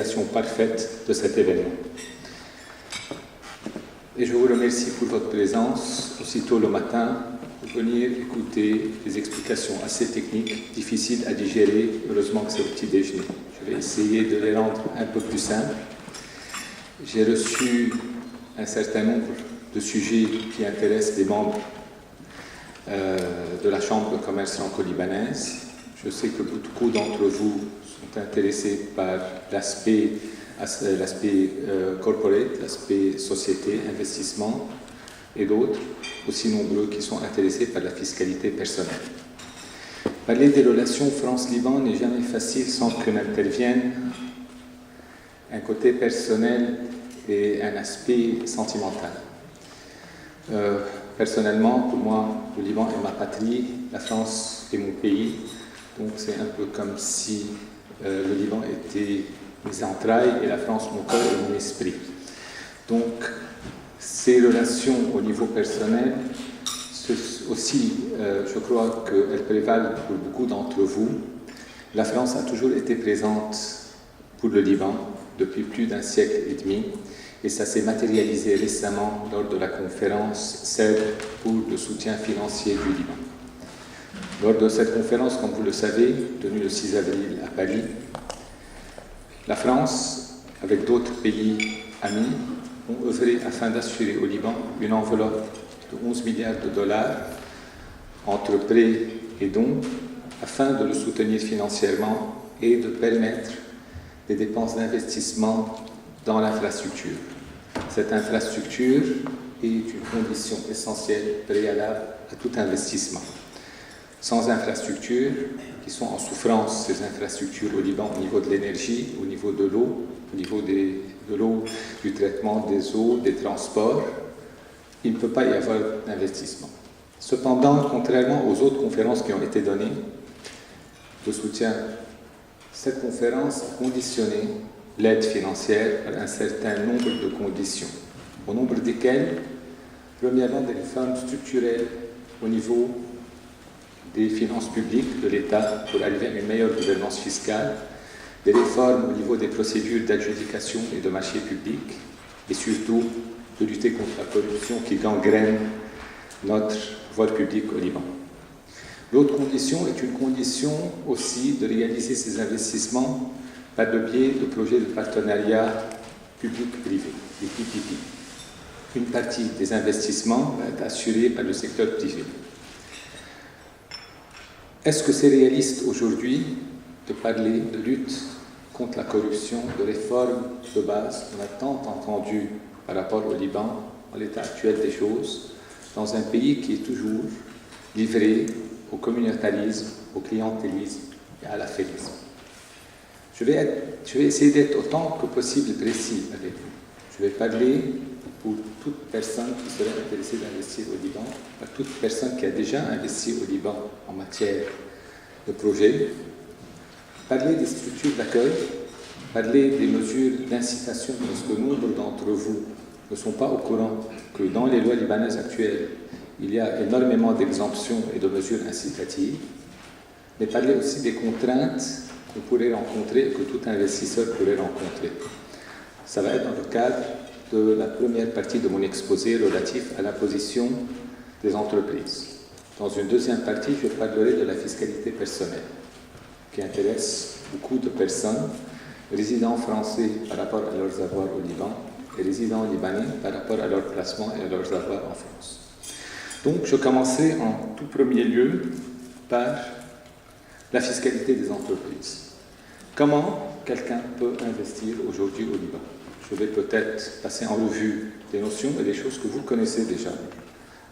réalisation parfaite de cet événement. Et je vous remercie pour votre présence, aussitôt le matin, pour venir écouter des explications assez techniques, difficiles à digérer. Heureusement que c'est au petit déjeuner. Je vais essayer de les rendre un peu plus simples. J'ai reçu un certain nombre de sujets qui intéressent les membres de la Chambre de commerce franco-libanaise. Je sais que beaucoup d'entre vous sont intéressés par l'aspect corporate, l'aspect société, investissement, et d'autres, aussi nombreux, qui sont intéressés par la fiscalité personnelle. Parler des relations France-Liban n'est jamais facile sans que n'intervienne un côté personnel et un aspect sentimental. Personnellement, pour moi, le Liban est ma patrie, la France est mon pays, donc c'est un peu comme si le Liban était mes entrailles et la France mon cœur et mon esprit. Donc, ces relations au niveau personnel, aussi, je crois qu'elles prévalent pour beaucoup d'entre vous. La France a toujours été présente pour le Liban depuis plus d'un siècle et demi, et ça s'est matérialisé récemment lors de la conférence CED pour le soutien financier du Liban. Lors de cette conférence, comme vous le savez, tenue le 6 avril à Paris, la France, avec d'autres pays amis, ont œuvré afin d'assurer au Liban une enveloppe de 11 milliards de dollars entre prêts et dons, afin de le soutenir financièrement et de permettre des dépenses d'investissement dans l'infrastructure. Cette infrastructure est une condition essentielle préalable à tout investissement. Sans infrastructures, qui sont en souffrance, ces infrastructures au Liban, au niveau de l'énergie, au niveau de l'eau, au niveau de l'eau, du traitement des eaux, des transports, il ne peut pas y avoir d'investissement. Cependant, contrairement aux autres conférences qui ont été données de soutien, cette conférence a conditionné l'aide financière par un certain nombre de conditions, au nombre desquelles, premièrement, des réformes structurelles au niveau des finances publiques de l'État pour arriver à une meilleure gouvernance fiscale, des réformes au niveau des procédures d'adjudication et de marchés publics, et surtout de lutter contre la corruption qui gangrène notre voie publique au Liban. L'autre condition est une condition aussi de réaliser ces investissements par le biais de projets de partenariat public-privé, les PPP. Une partie des investissements va être assurée par le secteur privé. Est-ce que c'est réaliste aujourd'hui de parler de lutte contre la corruption, de réforme de base qu'on a tant entendu par rapport au Liban, en l'état actuel des choses, dans un pays qui est toujours livré au communautarisme, au clientélisme et à l'affairisme? Je vais essayer d'être autant que possible précis avec vous. Je vais parler pour toute personne qui serait intéressée d'investir au Liban, par toute personne qui a déjà investi au Liban en matière de projet, parler des structures d'accueil, parler des mesures d'incitation, parce que nombre d'entre vous ne sont pas au courant que dans les lois libanaises actuelles, il y a énormément d'exemptions et de mesures incitatives, mais parler aussi des contraintes qu'on pourrait rencontrer et que tout investisseur pourrait rencontrer. Ça va être dans le cadre de la première partie de mon exposé relatif à l'imposition des entreprises. Dans une deuxième partie, je parlerai de la fiscalité personnelle, qui intéresse beaucoup de personnes, résidents français par rapport à leurs avoirs au Liban et résidents libanais par rapport à leur placement et à leurs avoirs en France. Donc, je commencerai en tout premier lieu par la fiscalité des entreprises. Comment quelqu'un peut investir aujourd'hui au Liban? Je vais peut-être passer en revue des notions et des choses que vous connaissez déjà,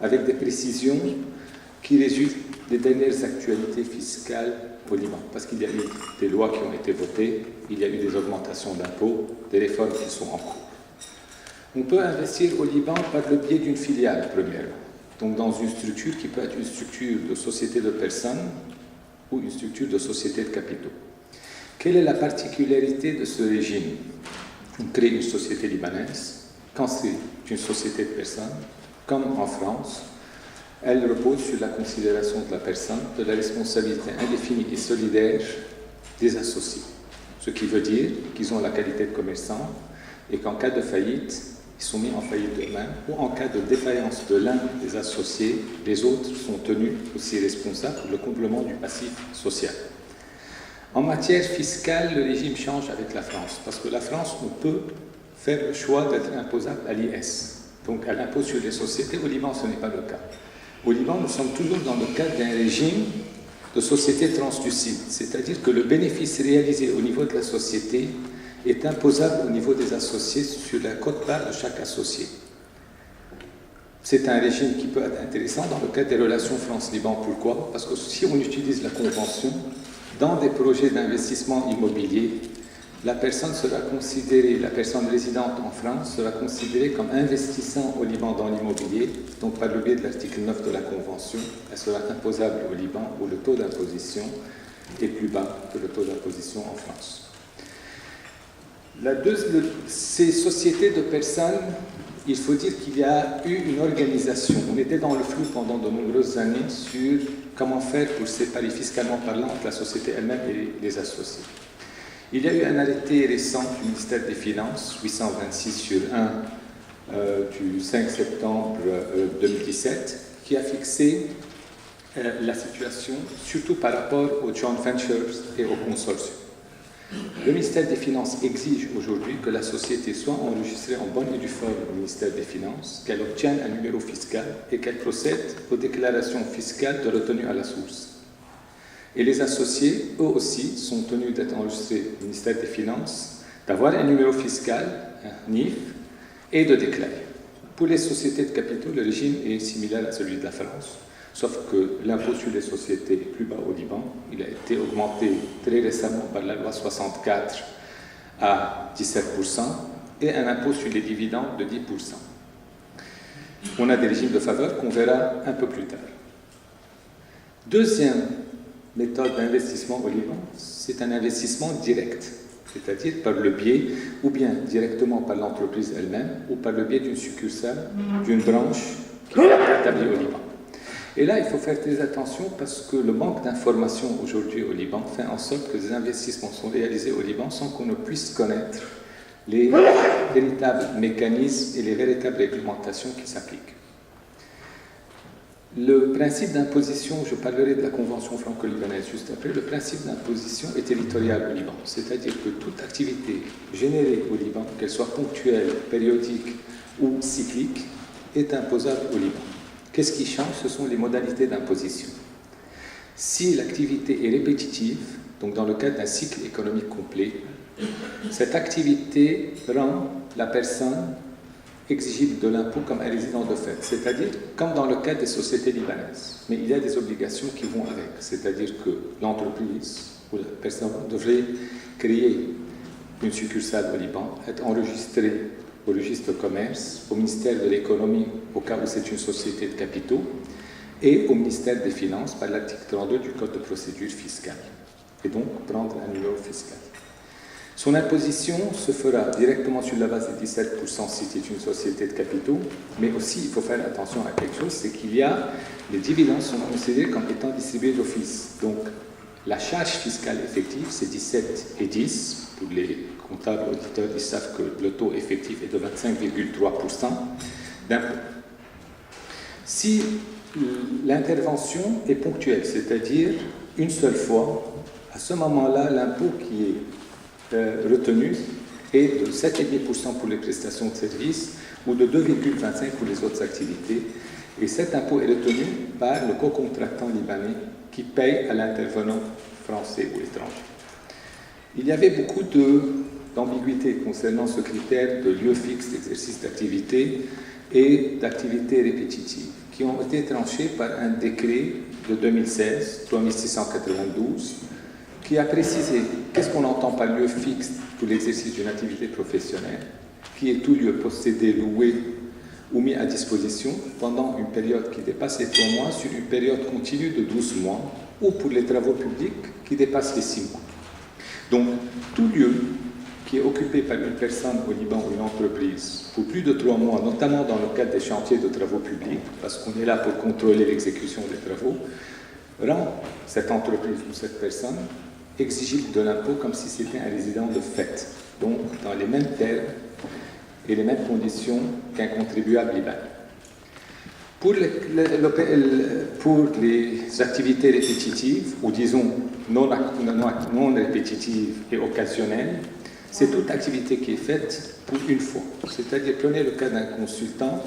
avec des précisions qui résultent des dernières actualités fiscales au Liban, parce qu'il y a eu des lois qui ont été votées, il y a eu des augmentations d'impôts, des réformes qui sont en cours. On peut investir au Liban par le biais d'une filiale, premièrement, donc dans une structure qui peut être une structure de société de personnes ou une structure de société de capitaux. Quelle est la particularité de ce régime? On crée une société libanaise. Quand c'est une société de personnes, comme en France, elle repose sur la considération de la personne, de la responsabilité indéfinie et solidaire des associés. ce qui veut dire qu'ils ont la qualité de commerçant et qu'en cas de faillite, ils sont mis en faillite d'eux-mêmes, ou en cas de défaillance de l'un des associés, les autres sont tenus aussi responsables pour le comblement du passif social. En matière fiscale, le régime change avec la France, parce que la France, on peut faire le choix d'être imposable à l'IS, donc à l'impôt sur les sociétés. Au Liban, ce n'est pas le cas. Au Liban, nous sommes toujours dans le cadre d'un régime de société translucide, c'est-à-dire que le bénéfice réalisé au niveau de la société est imposable au niveau des associés sur la quote-part de chaque associé. C'est un régime qui peut être intéressant dans le cadre des relations France-Liban. Pourquoi? Parce que si on utilise la Convention, dans des projets d'investissement immobilier, la personne résidente en France sera considérée comme investissant au Liban dans l'immobilier, donc par le biais de l'article 9 de la Convention, elle sera imposable au Liban où le taux d'imposition est plus bas que le taux d'imposition en France. Ces sociétés de personnes, il faut dire qu'il y a eu une organisation. On était dans le flou pendant de nombreuses années sur comment faire pour séparer fiscalement parlant entre la société elle-même et les associés. Il y a eu un arrêté récent du ministère des Finances, 826/1 du 5 septembre 2017, qui a fixé la situation, surtout par rapport aux joint ventures et aux consortiums. Le ministère des Finances exige aujourd'hui que la société soit enregistrée en bonne et due forme au ministère des Finances, qu'elle obtienne un numéro fiscal et qu'elle procède aux déclarations fiscales de retenue à la source. Et les associés, eux aussi, sont tenus d'être enregistrés au ministère des Finances, d'avoir un numéro fiscal, un NIF, et de déclarer. Pour les sociétés de capitaux, le régime est similaire à celui de la France, sauf que l'impôt sur les sociétés est plus bas au Liban. Il a été augmenté très récemment par la loi 64 à 17% et un impôt sur les dividendes de 10%. On a des régimes de faveur qu'on verra un peu plus tard. Deuxième méthode d'investissement au Liban, c'est un investissement direct, c'est-à-dire par le biais, ou bien directement par l'entreprise elle-même, ou par le biais d'une succursale, d'une branche qui est établie au Liban. Et là, il faut faire très attention parce que le manque d'informations aujourd'hui au Liban fait en sorte que des investissements sont réalisés au Liban sans qu'on ne puisse connaître les véritables mécanismes et les véritables réglementations qui s'appliquent. Le principe d'imposition, je parlerai de la Convention franco-libanaise juste après, le principe d'imposition est territorial au Liban, c'est-à-dire que toute activité générée au Liban, qu'elle soit ponctuelle, périodique ou cyclique, est imposable au Liban. Qu'est-ce qui change? Ce sont les modalités d'imposition. Si l'activité est répétitive, donc dans le cadre d'un cycle économique complet, cette activité rend la personne exigible de l'impôt comme un résident de fait, c'est-à-dire comme dans le cadre des sociétés libanaises. Mais il y a des obligations qui vont avec, c'est-à-dire que l'entreprise ou la personne devrait créer une succursale au Liban, être enregistrée au registre de commerce, au ministère de l'économie au cas où c'est une société de capitaux et au ministère des Finances par l'article 32 du Code de procédure fiscale et donc prendre un numéro fiscal. Son imposition se fera directement sur la base de 17% si c'est une société de capitaux, mais aussi il faut faire attention à quelque chose, c'est qu'il y a, les dividendes sont considérés comme étant distribués d'office. Donc la charge fiscale effective c'est 17 et 10, pour les comptables auditeurs ils savent que le taux effectif est de 25,3% d'impôt. Si l'intervention est ponctuelle, c'est-à-dire une seule fois, à ce moment-là l'impôt qui est retenu est de 7,5% pour les prestations de services ou de 2,25% pour les autres activités. Et cet impôt est retenu par le co-contractant libanais qui paye à l'intervenant français ou étranger. Il y avait beaucoup d'ambiguïté concernant ce critère de lieu fixe d'exercice d'activité et d'activité répétitive qui ont été tranchés par un décret de 2016, 3692, qui a précisé qu'est-ce qu'on entend par lieu fixe pour l'exercice d'une activité professionnelle, qui est tout lieu possédé, loué ou mis à disposition pendant une période qui dépasse les 3 mois sur une période continue de 12 mois ou pour les travaux publics qui dépassent les 6 mois. Donc, tout lieu qui est occupé par une personne au Liban ou une entreprise pour plus de 3 mois, notamment dans le cadre des chantiers de travaux publics, parce qu'on est là pour contrôler l'exécution des travaux, rend cette entreprise ou cette personne exigible de l'impôt comme si c'était un résident de fait, donc dans les mêmes termes et les mêmes conditions qu'un contribuable libanais. Pour les activités répétitives, ou disons non répétitives et occasionnelles, c'est toute activité qui est faite pour une fois. C'est-à-dire, prenez le cas d'un consultant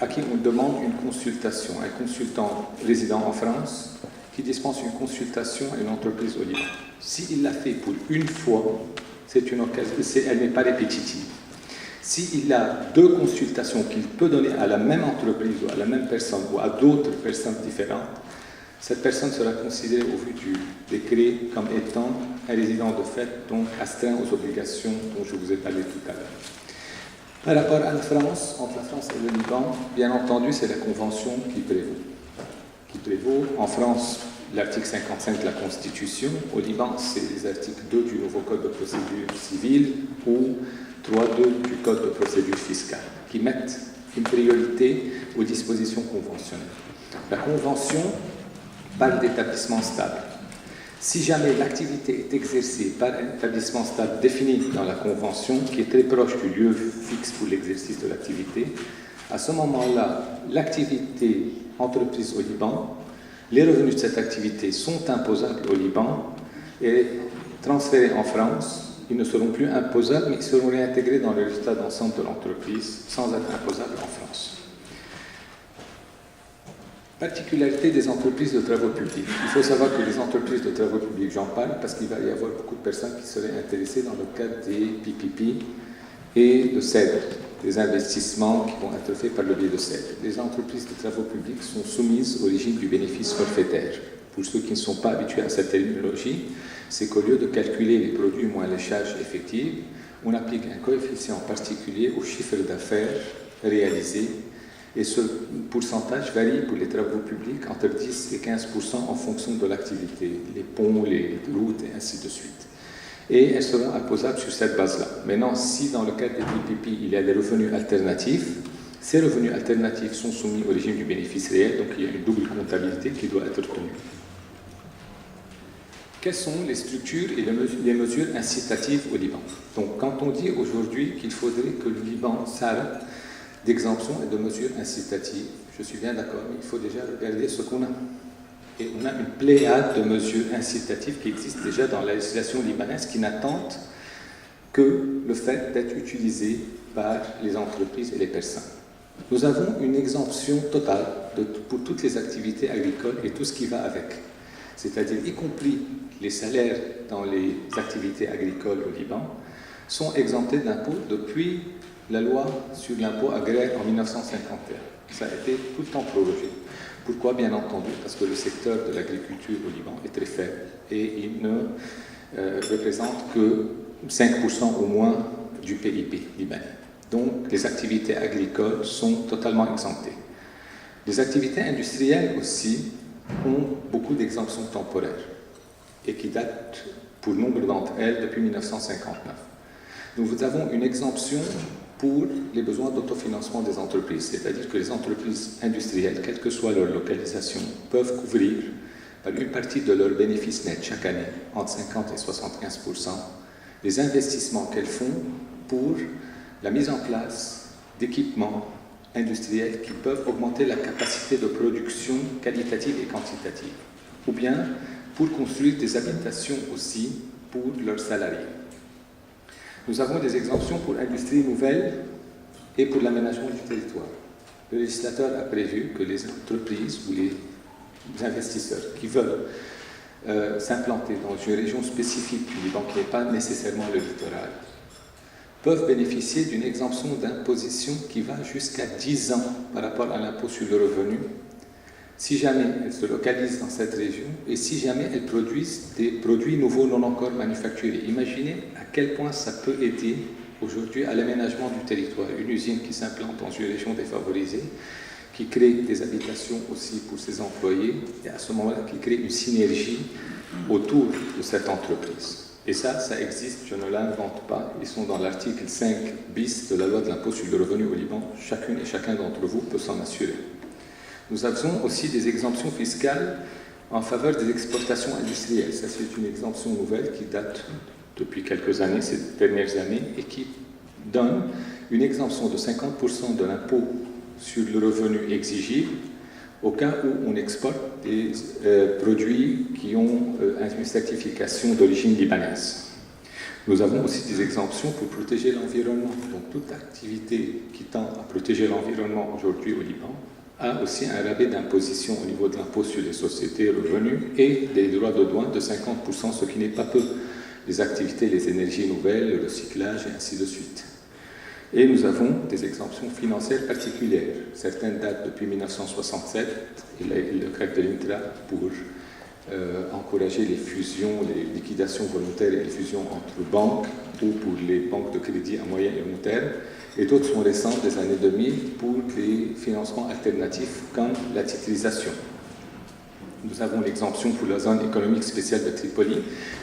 à qui on demande une consultation, un consultant résident en France qui dispense une consultation à une entreprise au Liban. S'il l'a fait pour une fois, c'est une occasion, elle n'est pas répétitive. S'il a deux consultations qu'il peut donner à la même entreprise ou à la même personne ou à d'autres personnes différentes, cette personne sera considérée au vu du décret comme étant un résident de fait, donc astreint aux obligations dont je vous ai parlé tout à l'heure. Par rapport à la France, entre la France et le Liban, bien entendu, c'est la Convention qui prévaut. En France, l'article 55 de la Constitution. Au Liban, c'est les articles 2 du nouveau Code de procédure civile ou 3.2 du Code de procédure fiscale, qui mettent une priorité aux dispositions conventionnelles. La Convention parle d'établissement stable. Si jamais l'activité est exercée par un établissement stable défini dans la Convention, qui est très proche du lieu fixe pour l'exercice de l'activité, à ce moment-là, l'activité entreprise au Liban, les revenus de cette activité sont imposables au Liban et transférés en France. Ils ne seront plus imposables, mais ils seront réintégrés dans le résultat d'ensemble de l'entreprise sans être imposables en France. Particularité des entreprises de travaux publics. Il faut savoir que les entreprises de travaux publics, j'en parle parce qu'il va y avoir beaucoup de personnes qui seraient intéressées dans le cadre des PPP et de CED, des investissements qui vont être faits par le biais de CED. Les entreprises de travaux publics sont soumises au régime du bénéfice forfaitaire. Pour ceux qui ne sont pas habitués à cette terminologie, c'est qu'au lieu de calculer les produits moins les charges effectives, on applique un coefficient particulier au chiffre d'affaires réalisé. Et ce pourcentage varie pour les travaux publics entre 10 et 15% en fonction de l'activité, les ponts, les routes et ainsi de suite. Et elles seront imposables sur cette base-là. Maintenant, si dans le cadre des PPP, il y a des revenus alternatifs, ces revenus alternatifs sont soumis au régime du bénéfice réel, donc il y a une double comptabilité qui doit être tenue. Quelles sont les structures et les mesures incitatives au Liban? Donc, quand on dit aujourd'hui qu'il faudrait que le Liban s'arrête d'exemptions et de mesures incitatives, je suis bien d'accord, mais il faut déjà regarder ce qu'on a. Et on a une pléiade de mesures incitatives qui existent déjà dans la législation libanaise qui n'attendent que le fait d'être utilisées par les entreprises et les personnes. Nous avons une exemption totale pour toutes les activités agricoles et tout ce qui va avec, c'est-à-dire y compris les salaires dans les activités agricoles au Liban sont exemptés d'impôts depuis la loi sur l'impôt agraire en 1951. Ça a été tout le temps prorogé. Pourquoi? Bien entendu, parce que le secteur de l'agriculture au Liban est très faible et il ne représente que 5% au moins du PIB libanais. Donc, les activités agricoles sont totalement exemptées. Les activités industrielles aussi ont beaucoup d'exemptions temporaires et qui datent, pour nombre d'entre elles, depuis 1959. Donc, nous avons une exemption pour les besoins d'autofinancement des entreprises, c'est-à-dire que les entreprises industrielles, quelle que soit leur localisation, peuvent couvrir par une partie de leurs bénéfices nets chaque année, entre 50 et 75%, les investissements qu'elles font pour la mise en place d'équipements industriels qui peuvent augmenter la capacité de production qualitative et quantitative, ou bien pour construire des habitations aussi pour leurs salariés. Nous avons des exemptions pour l'industrie nouvelle et pour l'aménagement du territoire. Le législateur a prévu que les entreprises ou les investisseurs qui veulent s'implanter dans une région spécifique du Liban qui n'est pas nécessairement le littoral peuvent bénéficier d'une exemption d'imposition qui va jusqu'à 10 ans par rapport à l'impôt sur le revenu si jamais elles se localisent dans cette région et si jamais elles produisent des produits nouveaux non encore manufacturés. Imaginez à quel point ça peut aider aujourd'hui à l'aménagement du territoire. Une usine qui s'implante dans une région défavorisée, qui crée des habitations aussi pour ses employés, et à ce moment-là, qui crée une synergie autour de cette entreprise. Et ça existe, je ne l'invente pas. Ils sont dans l'article 5 bis de la loi de l'impôt sur le revenu au Liban. Chacune et chacun d'entre vous peut s'en assurer. Nous avons aussi des exemptions fiscales en faveur des exportations industrielles. Ça, c'est une exemption nouvelle qui date depuis quelques années, ces dernières années, et qui donne une exemption de 50% de l'impôt sur le revenu exigible au cas où on exporte des produits qui ont une certification d'origine libanaise. Nous avons aussi des exemptions pour protéger l'environnement. Donc toute activité qui tend à protéger l'environnement aujourd'hui au Liban a aussi un rabais d'imposition au niveau de l'impôt sur les sociétés, revenus et des droits de douane de 50%, ce qui n'est pas peu. Les activités, les énergies nouvelles, le recyclage et ainsi de suite. Et nous avons des exemptions financières particulières. Certaines datent depuis 1967, et le cadre de l'INTRA pour encourager les fusions, les liquidations volontaires et les fusions entre banques ou pour les banques de crédit à moyen et long terme. Et d'autres sont récentes des années 2000 pour les financements alternatifs comme la titrisation. Nous avons l'exemption pour la zone économique spéciale de Tripoli,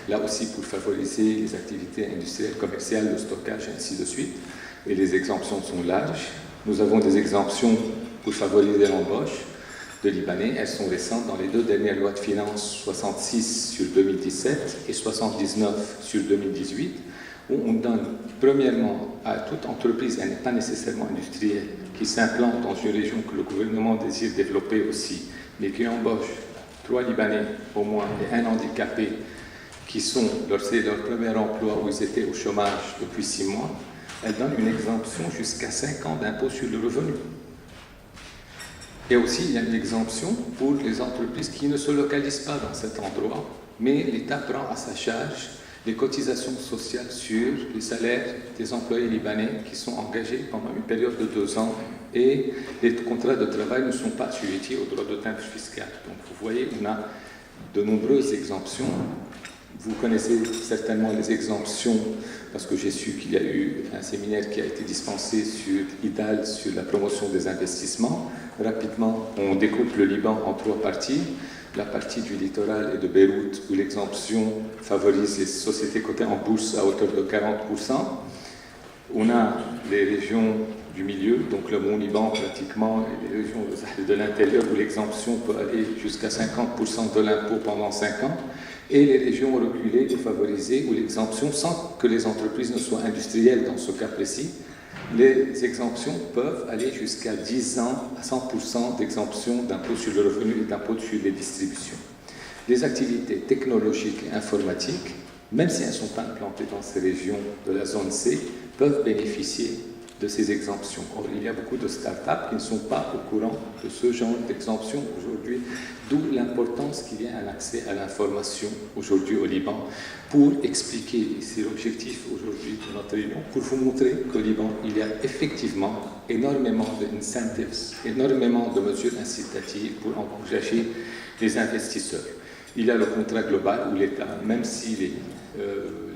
là aussi pour favoriser les activités industrielles, commerciales, le stockage et ainsi de suite. Et les exemptions sont larges. Nous avons des exemptions pour favoriser l'embauche de Libanais. Elles sont récentes dans les deux dernières lois de finances, 66 sur 2017 et 79 sur 2018, où on donne premièrement à toute entreprise, elle n'est pas nécessairement industrielle, qui s'implante dans une région que le gouvernement désire développer aussi, mais qui embauche 3 Libanais au moins et un handicapé qui sont, c'est leur premier emploi où ils étaient au chômage depuis 6 mois, elle donne une exemption jusqu'à 5 ans d'impôt sur le revenu. Et aussi, il y a une exemption pour les entreprises qui ne se localisent pas dans cet endroit, mais l'État prend à sa charge les cotisations sociales sur les salaires des employés libanais qui sont engagés pendant une période de 2 ans et les contrats de travail ne sont pas assujettis au droit de timbre fiscal. Donc vous voyez, on a de nombreuses exemptions. Vous connaissez certainement les exemptions parce que j'ai su qu'il y a eu un séminaire qui a été dispensé sur IDAL, sur la promotion des investissements. Rapidement, on découpe le Liban en 3 parties. La partie du littoral et de Beyrouth où l'exemption favorise les sociétés cotées en bourse à hauteur de 40%. On a les régions du milieu, donc le Mont Liban pratiquement, et les régions de l'intérieur où l'exemption peut aller jusqu'à 50% de l'impôt pendant 5 ans, et les régions reculées ou favorisées où l'exemption, sans que les entreprises ne soient industrielles dans ce cas précis, les exemptions peuvent aller jusqu'à 10 ans à 100% d'exemption d'impôt sur le revenu et d'impôt sur les distributions. Les activités technologiques et informatiques, même si elles ne sont pas implantées dans ces régions de la zone C, peuvent bénéficier de ces exemptions. Or, il y a beaucoup de start-up qui ne sont pas au courant de ce genre d'exemption aujourd'hui, d'où l'importance qu'il y ait un accès à l'information aujourd'hui au Liban pour expliquer, et c'est l'objectif aujourd'hui de notre réunion, pour vous montrer qu'au Liban, il y a effectivement énormément d'incentives, énormément de mesures incitatives pour encourager les investisseurs. Il y a le contrat global où l'État, même si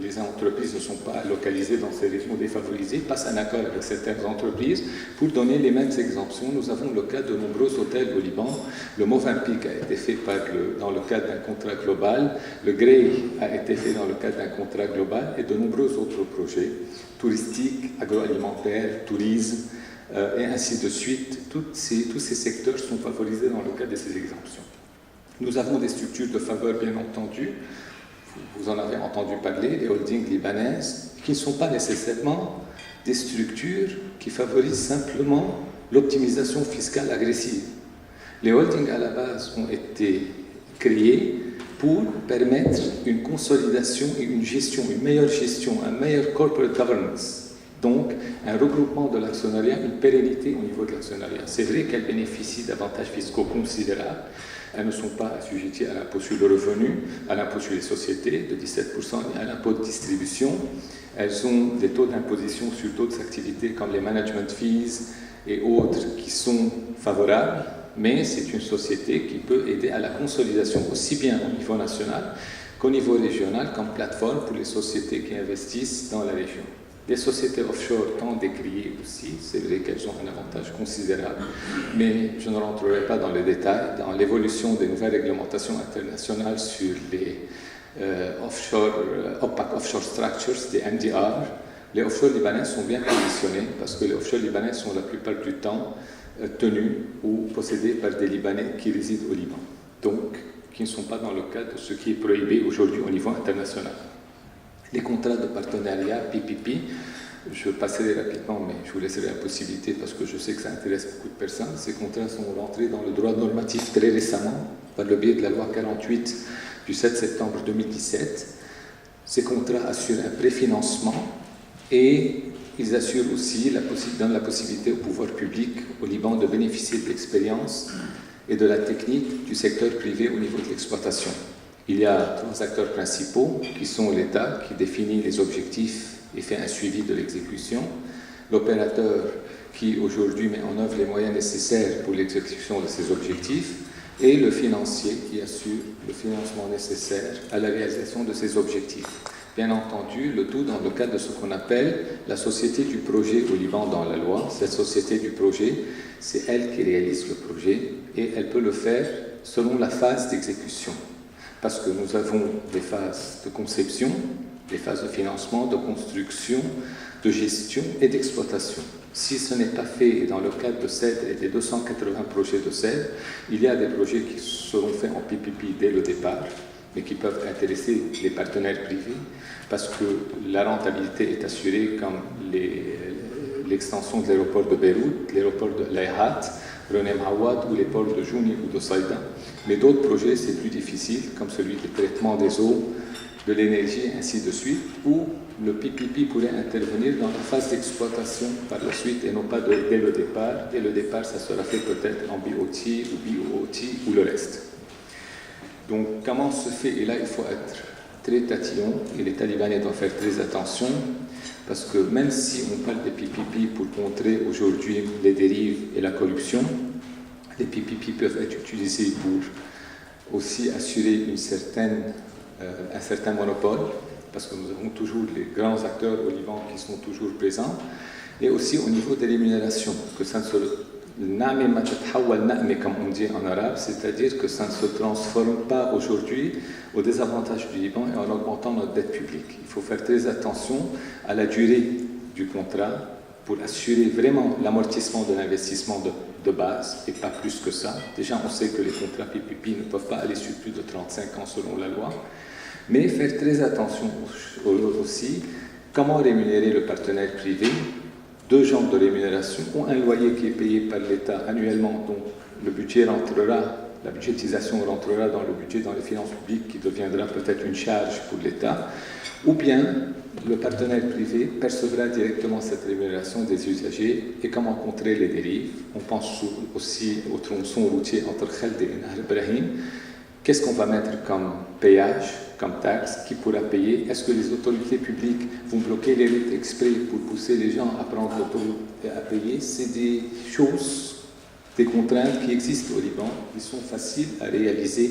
les entreprises ne sont pas localisées dans ces régions défavorisées, passe un accord avec certaines entreprises pour donner les mêmes exemptions. Nous avons le cas de nombreux hôtels au Liban. Le Movenpick a été fait dans le cadre d'un contrat global. Le Grey a été fait dans le cadre d'un contrat global et de nombreux autres projets touristiques, agroalimentaires, tourisme et ainsi de suite. Tous ces secteurs sont favorisés dans le cadre de ces exemptions. Nous avons des structures de faveur, bien entendu. Vous en avez entendu parler, les holdings libanaises, qui ne sont pas nécessairement des structures qui favorisent simplement l'optimisation fiscale agressive. Les holdings, à la base, ont été créés pour permettre une consolidation et une gestion, une meilleure gestion, un meilleur corporate governance. Donc, un regroupement de l'actionnariat, une pérennité au niveau de l'actionnariat. C'est vrai qu'elles bénéficient d'avantages fiscaux considérables. Elles ne sont pas assujetties à l'impôt sur le revenu, à l'impôt sur les sociétés de 17% et à l'impôt de distribution. Elles ont des taux d'imposition sur d'autres activités comme les management fees et autres qui sont favorables, mais c'est une société qui peut aider à la consolidation aussi bien au niveau national qu'au niveau régional comme plateforme pour les sociétés qui investissent dans la région. Les sociétés offshore tendent décriées aussi, c'est vrai qu'elles ont un avantage considérable, mais je ne rentrerai pas dans les détails. Dans l'évolution des nouvelles réglementations internationales sur les opaque offshore structures, des NDR, les offshore libanais sont bien positionnés parce que les offshore libanais sont la plupart du temps tenus ou possédés par des Libanais qui résident au Liban, donc qui ne sont pas dans le cadre de ce qui est prohibé aujourd'hui au niveau international. Les contrats de partenariat, PPP, je passerai rapidement, mais je vous laisserai la possibilité parce que je sais que ça intéresse beaucoup de personnes. Ces contrats sont rentrés dans le droit normatif très récemment par le biais de la loi 48 du 7 septembre 2017. Ces contrats assurent un préfinancement et ils assurent aussi donnent la possibilité au pouvoir public au Liban de bénéficier de l'expérience et de la technique du secteur privé au niveau de l'exploitation. Il y a 3 acteurs principaux qui sont l'État qui définit les objectifs et fait un suivi de l'exécution, l'opérateur qui aujourd'hui met en œuvre les moyens nécessaires pour l'exécution de ces objectifs et le financier qui assure le financement nécessaire à la réalisation de ces objectifs. Bien entendu, le tout dans le cadre de ce qu'on appelle la société du projet au Liban dans la loi. Cette société du projet, c'est elle qui réalise le projet et elle peut le faire selon la phase d'exécution. Parce que nous avons des phases de conception, des phases de financement, de construction, de gestion et d'exploitation. Si ce n'est pas fait dans le cadre de CED et des 280 projets de CED, il y a des projets qui seront faits en PPP dès le départ, mais qui peuvent intéresser les partenaires privés, parce que la rentabilité est assurée comme l'extension de l'aéroport de Beyrouth, l'aéroport de Layhat, Renem Awad ou les ports de Jouni ou de Saïda. Mais d'autres projets, c'est plus difficile, comme celui du traitement des eaux, de l'énergie, et ainsi de suite, où le PPP pourrait intervenir dans la phase d'exploitation par la suite et non pas dès le départ. Dès le départ, ça sera fait peut-être en BOT ou BOT ou le reste. Donc, comment se fait? Et là, il faut être très tatillon et les Talibans doivent faire très attention parce que même si on parle des PPP pour contrer aujourd'hui les dérives et la corruption, les PPP peuvent être utilisés pour aussi assurer un certain monopole, parce que nous avons toujours les grands acteurs au Liban qui sont toujours présents, et aussi au niveau des rémunérations, que ça ne se comme on dit en arabe, c'est-à-dire que ça ne se transforme pas aujourd'hui au désavantage du Liban et en augmentant notre dette publique. Il faut faire très attention à la durée du contrat pour assurer vraiment l'amortissement de l'investissement de base et pas plus que ça. Déjà, on sait que les contrats PPP ne peuvent pas aller sur plus de 35 ans selon la loi, mais faire très attention aussi comment rémunérer le partenaire privé. 2 genres de rémunération, ou un loyer qui est payé par l'État annuellement, dont le budget la budgétisation rentrera dans le budget, dans les finances publiques, qui deviendra peut-être une charge pour l'État, ou bien le partenaire privé percevra directement cette rémunération des usagers et comment contrer les dérives. On pense aussi au tronçon routier entre Khald et Nahr Ibrahim. Qu'est-ce qu'on va mettre comme péage, comme taxe? Qui pourra payer? Est-ce que les autorités publiques vont bloquer les routes exprès pour pousser les gens à prendre l'autoroute et à payer? C'est des choses, des contraintes qui existent au Liban, qui sont faciles à réaliser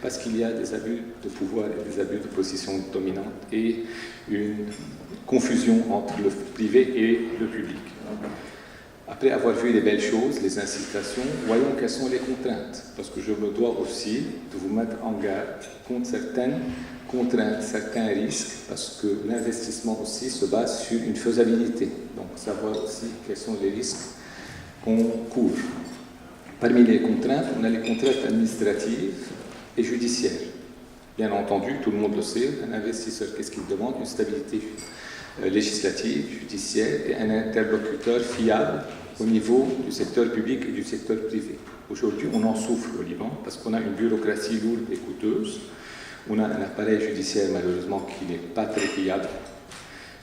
parce qu'il y a des abus de pouvoir et des abus de position dominante et une confusion entre le privé et le public. Après avoir vu les belles choses, les incitations, voyons quelles sont les contraintes. Parce que je me dois aussi de vous mettre en garde contre certaines contraintes, certains risques, parce que l'investissement aussi se base sur une faisabilité. Donc, savoir aussi quels sont les risques qu'on couvre. Parmi les contraintes, on a les contraintes administratives et judiciaires. Bien entendu, tout le monde le sait, un investisseur, qu'est-ce qu'il demande? Une stabilité législative, judiciaire et un interlocuteur fiable au niveau du secteur public et du secteur privé. Aujourd'hui, on en souffre au Liban parce qu'on a une bureaucratie lourde et coûteuse, on a un appareil judiciaire malheureusement qui n'est pas très fiable,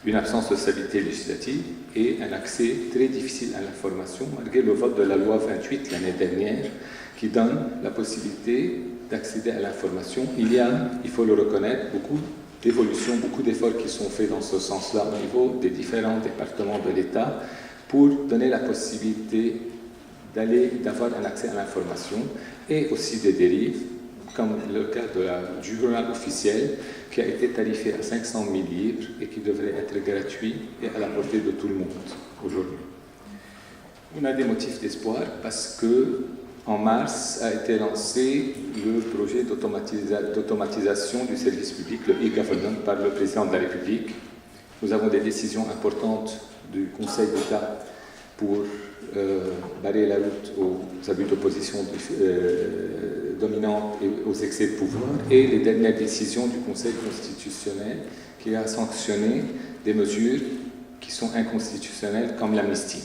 une absence de stabilité législative et un accès très difficile à l'information malgré le vote de la loi 28 l'année dernière qui donne la possibilité d'accéder à l'information. Il y a, il faut le reconnaître, beaucoup d'évolutions, beaucoup d'efforts qui sont faits dans ce sens-là au niveau des différents départements de l'État pour donner la possibilité d'avoir un accès à l'information et aussi des dérives, comme le cas du journal officiel qui a été tarifé à 500 000 livres et qui devrait être gratuit et à la portée de tout le monde aujourd'hui. On a des motifs d'espoir parce que en mars a été lancé le projet d'automatisation du service public, le e-government, par le président de la République. Nous avons des décisions importantes du Conseil d'État pour barrer la route aux abus d'opposition dominante et aux excès de pouvoir, et les dernières décisions du Conseil constitutionnel qui a sanctionné des mesures qui sont inconstitutionnelles comme l'amnistie.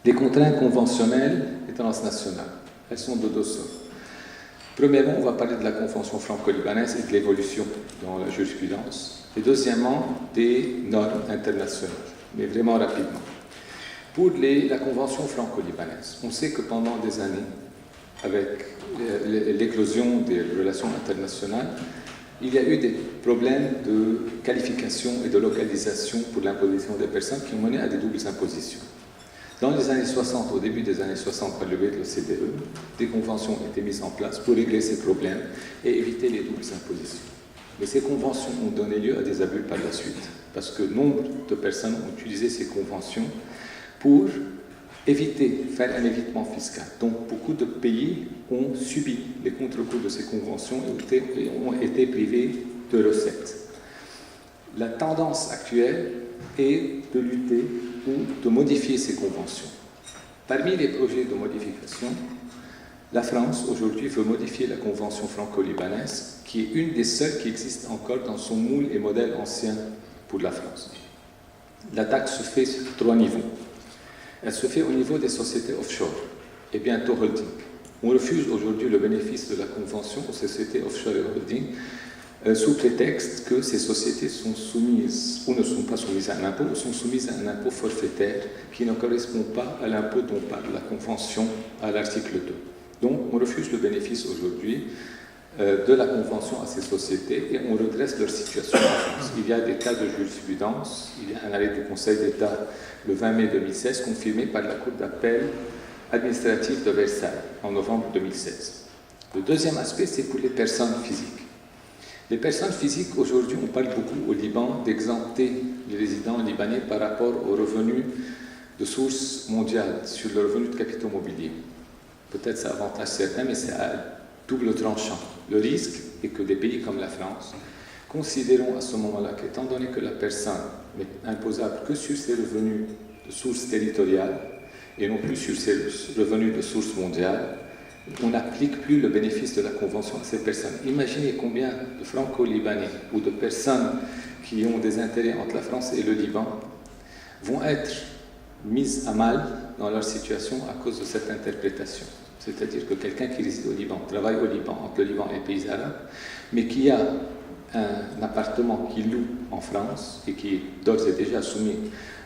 Les contraintes conventionnelles et transnationales, elles sont de deux sortes. Premièrement, on va parler de la Convention franco-libanaise et de l'évolution dans la jurisprudence. Et deuxièmement, des normes internationales, mais vraiment rapidement. Pour la Convention franco-libanaise, on sait que pendant des années, avec l'éclosion des relations internationales, il y a eu des problèmes de qualification et de localisation pour l'imposition des personnes qui ont mené à des doubles impositions. Dans les années 60, au début des années 60, par le biais de l'OCDE, des conventions ont été mises en place pour régler ces problèmes et éviter les doubles impositions. Mais ces conventions ont donné lieu à des abus par la suite, parce que nombre de personnes ont utilisé ces conventions pour faire un évitement fiscal. Donc beaucoup de pays ont subi les contre-coups de ces conventions et ont été privés de recettes. La tendance actuelle est de lutter ou de modifier ces conventions. Parmi les projets de modification, la France aujourd'hui veut modifier la Convention franco-libanaise, qui est une des seules qui existe encore dans son moule et modèle ancien pour la France. La taxe se fait sur 3 niveaux. Elle se fait au niveau des sociétés offshore et bientôt holding. On refuse aujourd'hui le bénéfice de la Convention aux sociétés offshore et holding sous prétexte que ces sociétés sont soumises ou ne sont pas soumises à un impôt ou sont soumises à un impôt forfaitaire qui ne correspond pas à l'impôt dont parle la Convention à l'article 2. Donc on refuse le bénéfice aujourd'hui de la Convention à ces sociétés et on redresse leur situation en France. Il y a des cas de jurisprudence, il y a un arrêt du Conseil d'État le 20 mai 2016 confirmé par la Cour d'appel administrative de Versailles en novembre 2016. Le deuxième aspect, c'est pour les personnes physiques. Les personnes physiques, aujourd'hui, on parle beaucoup au Liban d'exempter les résidents libanais par rapport aux revenus de source mondiale sur le revenu de capitaux mobiliers. Peut-être ça avantage certains, mais c'est à double tranchant. Le risque est que des pays comme la France considérons à ce moment-là qu'étant donné que la personne n'est imposable que sur ses revenus de source territoriale et non plus sur ses revenus de source mondiale, on n'applique plus le bénéfice de la Convention à ces personnes. Imaginez combien de franco-libanais ou de personnes qui ont des intérêts entre la France et le Liban vont être mises à mal dans leur situation à cause de cette interprétation. C'est-à-dire que quelqu'un qui réside au Liban, travaille au Liban, entre le Liban et les pays arabes, mais qui a un appartement qu'il loue en France et qui est d'ores et déjà soumis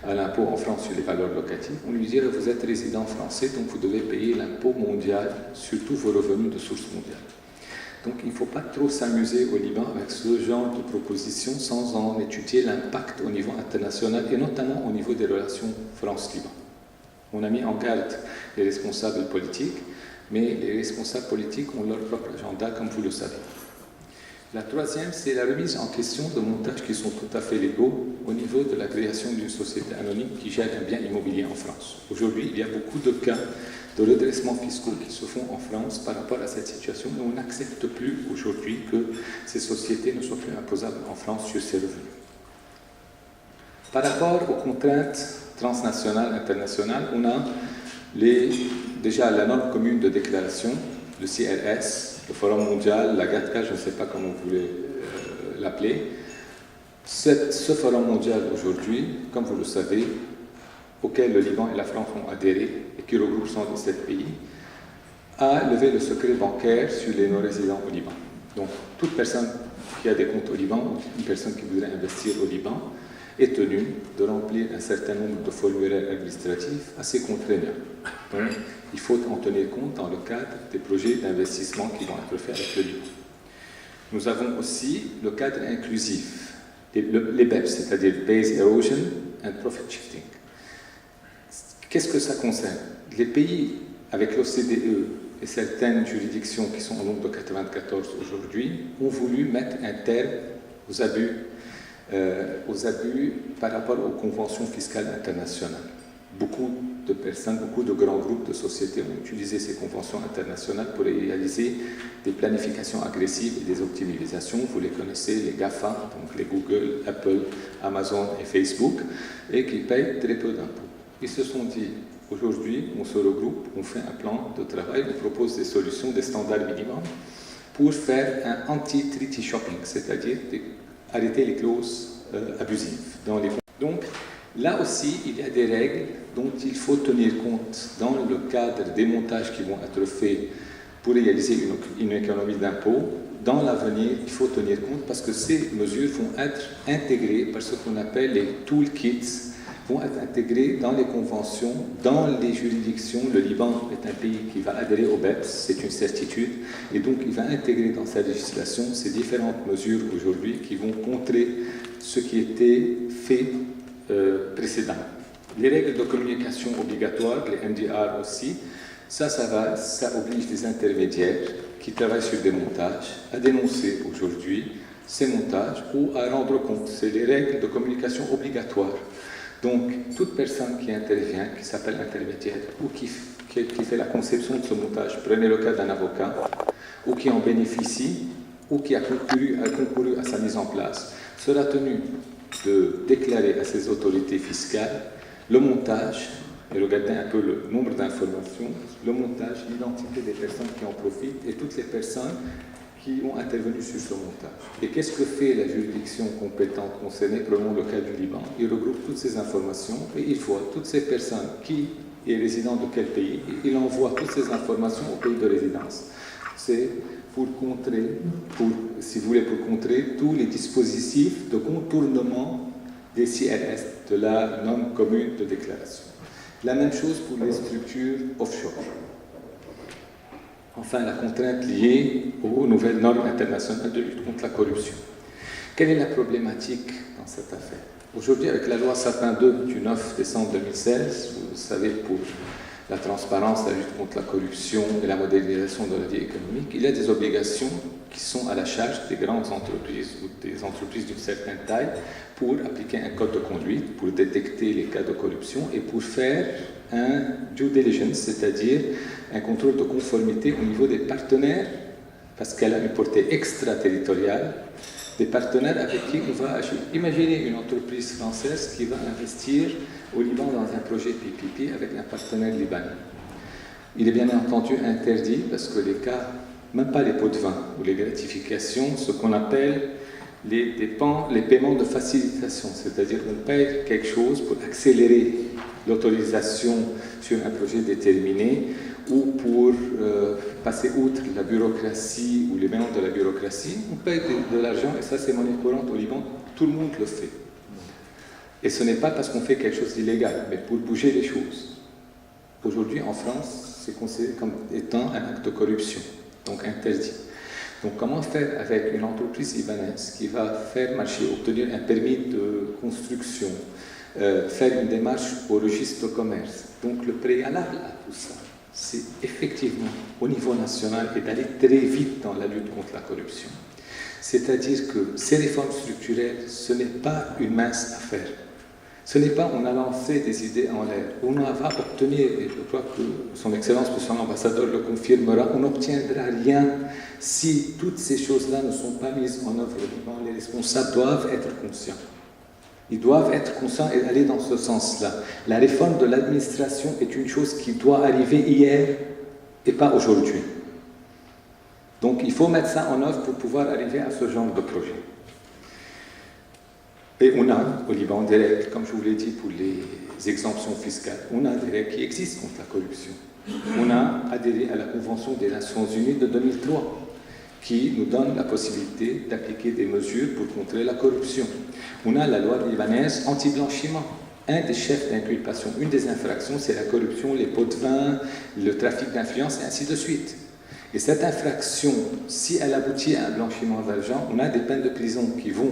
à l'impôt en France sur les valeurs locatives, on lui dirait vous êtes résident français, donc vous devez payer l'impôt mondial sur tous vos revenus de source mondiale. Donc il ne faut pas trop s'amuser au Liban avec ce genre de propositions sans en étudier l'impact au niveau international et notamment au niveau des relations France-Liban. On a mis en garde les responsables politiques, mais les responsables politiques ont leur propre agenda, comme vous le savez. La troisième, c'est la remise en question de montages qui sont tout à fait légaux au niveau de la création d'une société anonyme qui gère un bien immobilier en France. Aujourd'hui, il y a beaucoup de cas de redressements fiscaux qui se font en France par rapport à cette situation, mais on n'accepte plus aujourd'hui que ces sociétés ne soient plus imposables en France sur ces revenus. Par rapport aux contraintes transnationales, internationales, on a déjà la norme commune de déclaration, le CRS, le Forum mondial, la GATCA, je ne sais pas comment vous voulez l'appeler. Ce Forum mondial aujourd'hui, comme vous le savez, auquel le Liban et la France ont adhéré et qui regroupe 117 pays, a levé le secret bancaire sur les non-résidents au Liban. Donc, toute personne qui a des comptes au Liban ou une personne qui voudrait investir au Liban est tenue de remplir un certain nombre de formulaires administratifs assez contraignants. Donc, il faut en tenir compte dans le cadre des projets d'investissement qui vont être faits avec le Liban. Nous avons aussi le cadre inclusif, les BEPS, c'est-à-dire Base Erosion and Profit Shifting. Qu'est-ce que ça concerne? Les pays avec l'OCDE et certaines juridictions qui sont au nombre de 94 aujourd'hui ont voulu mettre un terme aux abus par rapport aux conventions fiscales internationales. Beaucoup de personnes, beaucoup de grands groupes de sociétés ont utilisé ces conventions internationales pour réaliser des planifications agressives et des optimisations. Vous les connaissez, les GAFA, donc les Google, Apple, Amazon et Facebook, et qui payent très peu d'impôts. Ils se sont dit, Aujourd'hui, on se regroupe, on fait un plan de travail, on propose des solutions, des standards minimums pour faire un anti-treaty shopping, c'est-à-dire arrêter les clauses abusives dans les fonds. Donc, là aussi, il y a des règles dont il faut tenir compte dans le cadre des montages qui vont être faits pour réaliser une économie d'impôt. Dans l'avenir, il faut tenir compte parce que ces mesures vont être intégrées par ce qu'on appelle les toolkits, vont être intégrées dans les conventions, dans les juridictions. Le Liban est un pays qui va adhérer au BEPS, c'est une certitude, et donc il va intégrer dans sa législation ces différentes mesures aujourd'hui qui vont contrer ce qui était fait précédemment. Les règles de communication obligatoires, les MDR aussi, ça oblige les intermédiaires qui travaillent sur des montages à dénoncer aujourd'hui ces montages ou à rendre compte. C'est les règles de communication obligatoires. Donc, toute personne qui intervient, qui s'appelle intermédiaire, ou qui fait la conception de ce montage, prenez le cas d'un avocat, ou qui en bénéficie, ou qui a concouru à sa mise en place, sera tenu de déclarer à ses autorités fiscales le montage, et regardez un peu le nombre d'informations, le montage, l'identité des personnes qui en profitent et toutes les personnes qui ont intervenu sur ce montage. Et qu'est-ce que fait la juridiction compétente concernée, prenons le cas du Liban? Il regroupe toutes ces informations et il voit toutes ces personnes qui est résident de quel pays et il envoie toutes ces informations au pays de résidence. C'est pour contrer, si vous voulez, pour contrer tous les dispositifs de contournement des CRS, de la norme commune de déclaration. La même chose pour les structures offshore. Enfin, la contrainte liée aux nouvelles normes internationales de lutte contre la corruption. Quelle est la problématique dans cette affaire? Aujourd'hui, avec la loi Sapin 2 du 9 décembre 2016, vous le savez, pour la transparence, la lutte contre la corruption et la modernisation de la vie économique, il y a des obligations qui sont à la charge des grandes entreprises ou des entreprises d'une certaine taille pour appliquer un code de conduite, pour détecter les cas de corruption et pour faire un due diligence, c'est-à-dire un contrôle de conformité au niveau des partenaires, parce qu'elle a une portée extraterritoriale, des partenaires avec qui on va agir. Imaginez une entreprise française qui va investir au Liban dans un projet PPP avec un partenaire libanais. Il est bien entendu interdit, parce que les cas, même pas les pots de vin ou les gratifications, ce qu'on appelle les paiements de facilitation, c'est-à-dire qu'on paye quelque chose pour accélérer l'autorisation sur un projet déterminé ou pour passer outre la bureaucratie ou les paiements de la bureaucratie, on paye de l'argent et ça c'est monnaie courante au Liban, tout le monde le fait. Et ce n'est pas parce qu'on fait quelque chose d'illégal, mais pour bouger les choses. Aujourd'hui en France, c'est considéré comme étant un acte de corruption, donc interdit. Donc comment faire avec une entreprise libanaise qui va faire marcher, obtenir un permis de construction, faire une démarche au registre de commerce. Donc le préalable à tout ça, c'est effectivement au niveau national et d'aller très vite dans la lutte contre la corruption. C'est-à-dire que ces réformes structurelles, ce n'est pas une mince affaire. Ce n'est pas on a lancé des idées en l'air. On va obtenir, et je crois que son Excellence, monsieur l'ambassadeur, le confirmera, on n'obtiendra rien si toutes ces choses-là ne sont pas mises en œuvre. Les responsables doivent être conscients. Ils doivent être conscients et aller dans ce sens-là. La réforme de l'administration est une chose qui doit arriver hier et pas aujourd'hui. Donc il faut mettre ça en œuvre pour pouvoir arriver à ce genre de projet. Et on a au Liban des règles, comme je vous l'ai dit, pour les exemptions fiscales. On a des règles qui existent contre la corruption. On a adhéré à la Convention des Nations Unies de 2003, qui nous donne la possibilité d'appliquer des mesures pour contrer la corruption. On a la loi libanaise anti-blanchiment. Un des chefs d'inculpation, une des infractions, c'est la corruption, les pots de vin, le trafic d'influence, et ainsi de suite. Et cette infraction, si elle aboutit à un blanchiment d'argent, on a des peines de prison qui vont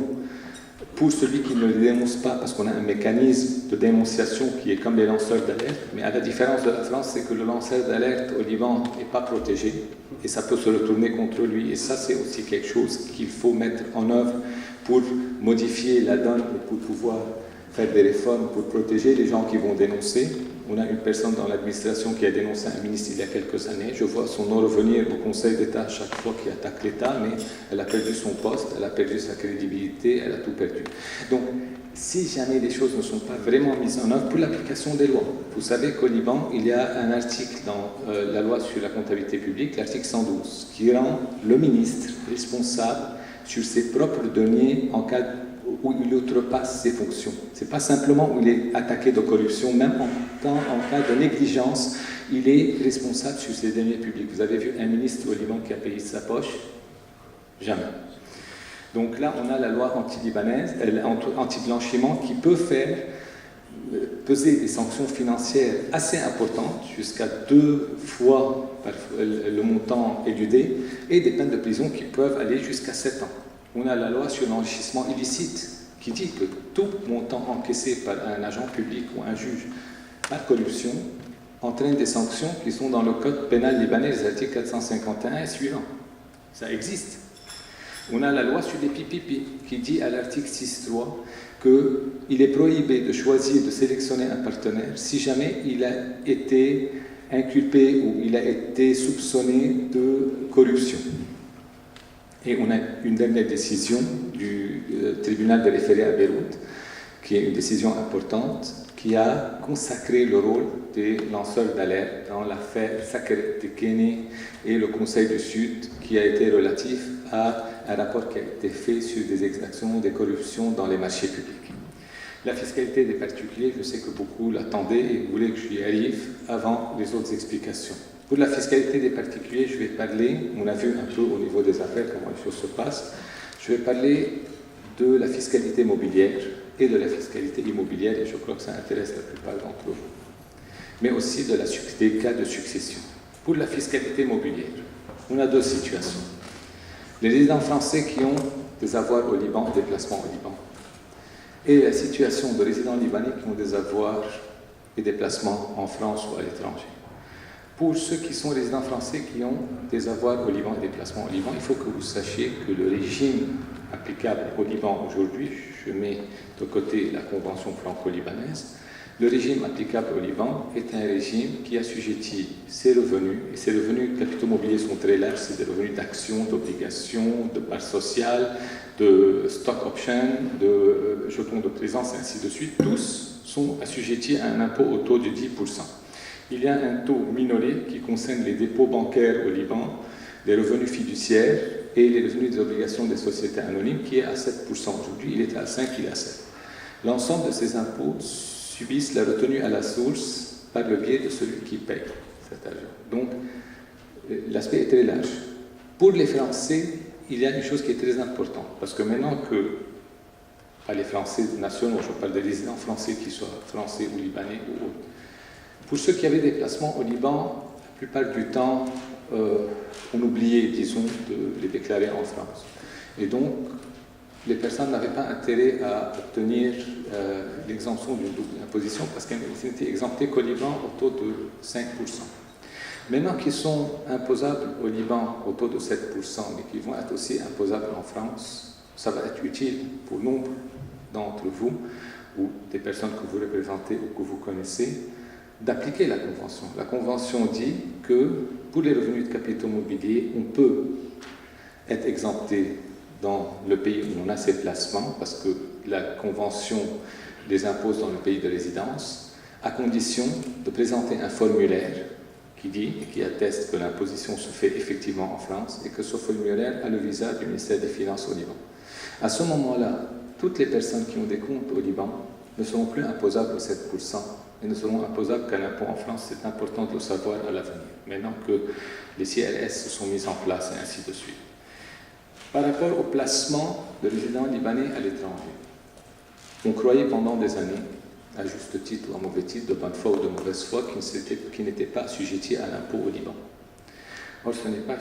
pour celui qui ne le dénonce pas, parce qu'on a un mécanisme de dénonciation qui est comme les lanceurs d'alerte, mais à la différence de la France, c'est que le lanceur d'alerte au Liban n'est pas protégé, et ça peut se retourner contre lui, et ça c'est aussi quelque chose qu'il faut mettre en œuvre pour modifier la donne et pour pouvoir faire des réformes pour protéger les gens qui vont dénoncer. On a une personne dans l'administration qui a dénoncé un ministre il y a quelques années. Je vois son nom revenir au Conseil d'État chaque fois qu'il attaque l'État, mais elle a perdu son poste, elle a perdu sa crédibilité, elle a tout perdu. Donc, si jamais les choses ne sont pas vraiment mises en œuvre pour l'application des lois. Vous savez qu'au Liban, il y a un article dans la loi sur la comptabilité publique, l'article 112, qui rend le ministre responsable sur ses propres deniers en cas où il outrepasse ses fonctions. Ce n'est pas simplement où il est attaqué de corruption, même en cas de négligence, il est responsable sur ses deniers publics. Vous avez vu un ministre au Liban qui a payé de sa poche? Jamais. Donc là, on a la loi anti-libanaise, anti-blanchiment, qui peut faire peser des sanctions financières assez importantes, jusqu'à 2 fois le montant éludé, et des peines de prison qui peuvent aller jusqu'à 7 ans. On a la loi sur l'enrichissement illicite, qui dit que tout montant encaissé par un agent public ou un juge par corruption entraîne des sanctions qui sont dans le code pénal libanais, les articles 451 et suivants. Ça existe. On a la loi sur les PPP qui dit à l'article 6.3 qu'il est prohibé de choisir, de sélectionner un partenaire si jamais il a été inculpé ou il a été soupçonné de corruption. Et on a une dernière décision du tribunal de référé à Beyrouth, qui est une décision importante, qui a consacré le rôle des lanceurs d'alerte dans l'affaire Saker Tekene et le Conseil du Sud, qui a été relatif à un rapport qui a été fait sur des exactions, des corruptions dans les marchés publics. La fiscalité des particuliers, je sais que beaucoup l'attendaient et voulaient que j'y arrive avant les autres explications. Pour la fiscalité des particuliers, je vais parler, on a vu un peu au niveau des affaires comment les choses se passent, je vais parler de la fiscalité mobilière et de la fiscalité immobilière, et je crois que ça intéresse la plupart d'entre vous, mais aussi des cas de succession. Pour la fiscalité mobilière, on a 2 situations. Les résidents français qui ont des avoirs au Liban, des déplacements au Liban, et la situation de résidents libanais qui ont des avoirs et déplacements en France ou à l'étranger. Pour ceux qui sont résidents français qui ont des avoirs au Liban et des déplacements au Liban, il faut que vous sachiez que le régime applicable au Liban aujourd'hui, je mets de côté la convention franco-libanaise, le régime applicable au Liban est un régime qui assujettit ses revenus, et ses revenus de capitaux mobiliers sont très larges, c'est des revenus d'actions, d'obligations, de parts sociales, de stock options, de jetons de présence, et ainsi de suite. Tous sont assujettis à un impôt au taux de 10%. Il y a un taux minoré qui concerne les dépôts bancaires au Liban, les revenus fiduciaires et les revenus des obligations des sociétés anonymes qui est à 7%. Aujourd'hui, il était à 5%, il est à 7%. L'ensemble de ces impôts subissent la retenue à la source par le biais de celui qui paye cet argent. Donc, l'aspect est très large. Pour les Français, il y a une chose qui est très importante, parce que maintenant que, pas les Français nationaux, je parle des résidents français qui soient français ou libanais ou autres, pour ceux qui avaient des placements au Liban, la plupart du temps, on oubliait, disons, de les déclarer en France. Et donc, les personnes n'avaient pas intérêt à obtenir l'exemption d'une double imposition parce qu'elles n'étaient exemptées qu'au Liban au taux de 5%. Maintenant qu'ils sont imposables au Liban au taux de 7%, mais qu'ils vont être aussi imposables en France, ça va être utile pour nombre d'entre vous ou des personnes que vous représentez ou que vous connaissez d'appliquer la Convention. La Convention dit que pour les revenus de capitaux mobiliers, on peut être exempté dans le pays où on a ses placements, parce que la Convention les impose dans le pays de résidence, à condition de présenter un formulaire qui dit et qui atteste que l'imposition se fait effectivement en France et que ce formulaire a le visa du ministère des Finances au Liban. À ce moment-là, toutes les personnes qui ont des comptes au Liban ne seront plus imposables aux 7%, et ne seront imposables qu'à l'impôt en France. C'est important de le savoir à l'avenir, maintenant que les CRS se sont mis en place et ainsi de suite. Par rapport au placement de résidents libanais à l'étranger, on croyait pendant des années, à juste titre ou à mauvais titre, de bonne foi ou de mauvaise foi, qu'ils n'étaient pas assujettis à l'impôt au Liban. Or, ce n'est pas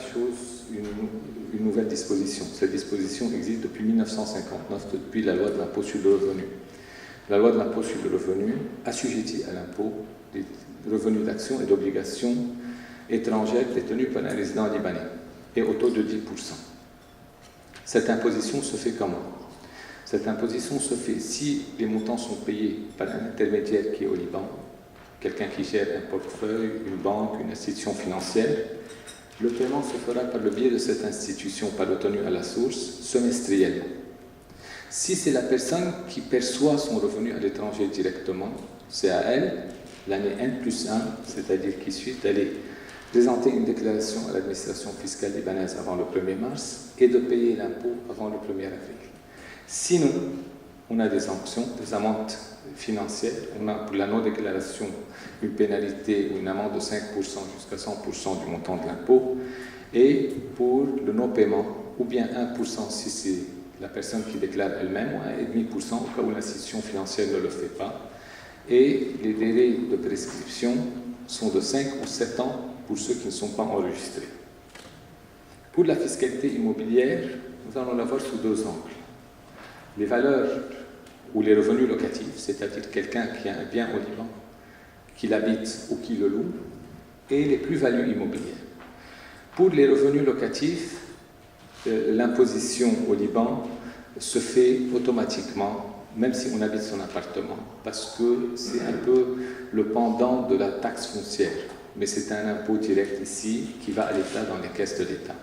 une nouvelle disposition. Cette disposition existe depuis 1959, depuis la loi de l'impôt sur le revenu. La loi de l'impôt sur le revenu assujettit à l'impôt des revenus d'actions et d'obligations étrangères détenues par un résident libanais, et au taux de 10%. Cette imposition se fait comment? Cette imposition se fait si les montants sont payés par un intermédiaire qui est au Liban, quelqu'un qui gère un portefeuille, une banque, une institution financière. Le paiement se fera par le biais de cette institution, par le tenu à la source, semestriellement. Si c'est la personne qui perçoit son revenu à l'étranger directement, c'est à elle, l'année N+1, c'est-à-dire qui suit, d'aller présenter une déclaration à l'administration fiscale libanaise avant le 1er mars et de payer l'impôt avant le 1er avril. Sinon, on a des sanctions, des amendes financières. On a pour la non-déclaration une pénalité ou une amende de 5% jusqu'à 100% du montant de l'impôt. Et pour le non-paiement, ou bien 1% si c'est la personne qui déclare elle-même, ou 1,5% au cas où l'institution financière ne le fait pas. Et les délais de prescription sont de 5 ou 7 ans pour ceux qui ne sont pas enregistrés. Pour la fiscalité immobilière, nous allons la voir sous deux angles. Les valeurs ou les revenus locatifs, c'est-à-dire quelqu'un qui a un bien au Liban, qui l'habite ou qui le loue, et les plus-values immobilières. Pour les revenus locatifs, l'imposition au Liban se fait automatiquement, même si on habite son appartement, parce que c'est un peu le pendant de la taxe foncière, mais c'est un impôt direct ici qui va à l'État dans les caisses de l'État.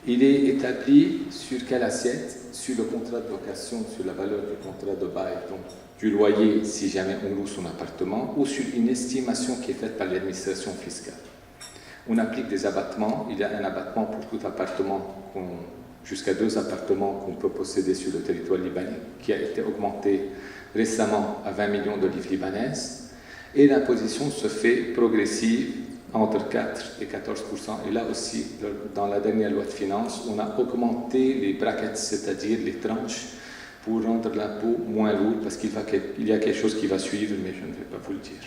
Il est établi sur quelle assiette? Sur le contrat de location, sur la valeur du contrat de bail, donc du loyer si jamais on loue son appartement, ou sur une estimation qui est faite par l'administration fiscale. On applique des abattements. Il y a un abattement pour tout appartement, jusqu'à 2 appartements qu'on peut posséder sur le territoire libanais, qui a été augmenté récemment à 20 millions de livres libanaises. Et l'imposition se fait progressive entre 4 et 14%. Et là aussi, dans la dernière loi de finances, on a augmenté les brackets, c'est-à-dire les tranches, pour rendre l'impôt moins lourd, parce qu'il y a quelque chose qui va suivre, mais je ne vais pas vous le dire.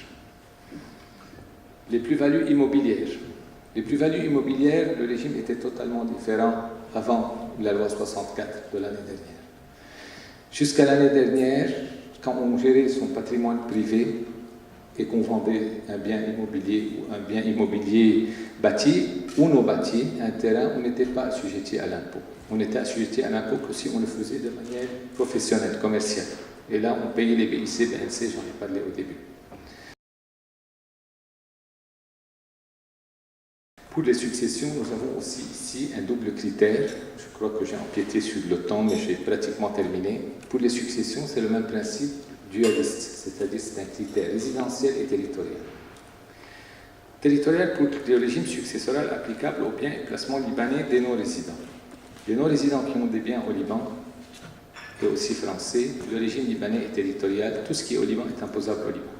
Les plus-values immobilières. Les plus-values immobilières, le régime était totalement différent avant la loi 64 de l'année dernière. Jusqu'à l'année dernière, quand on gérait son patrimoine privé, et qu'on vendait un bien immobilier ou un bien immobilier bâti ou non bâti, un terrain, on n'était pas assujetti à l'impôt. On était assujetti à l'impôt que si on le faisait de manière professionnelle, commerciale. Et là, on payait les BIC, BNC, j'en ai parlé au début. Pour les successions, nous avons aussi ici un double critère. Je crois que j'ai empiété sur le temps, mais j'ai pratiquement terminé. Pour les successions, c'est le même principe dualiste, c'est-à-dire c'est un critère résidentiel et territorial. Territorial pour le régime successoral applicable aux biens et placements libanais des non-résidents. Les non-résidents qui ont des biens au Liban, et aussi français, le régime libanais est territorial, tout ce qui est au Liban est imposable au Liban.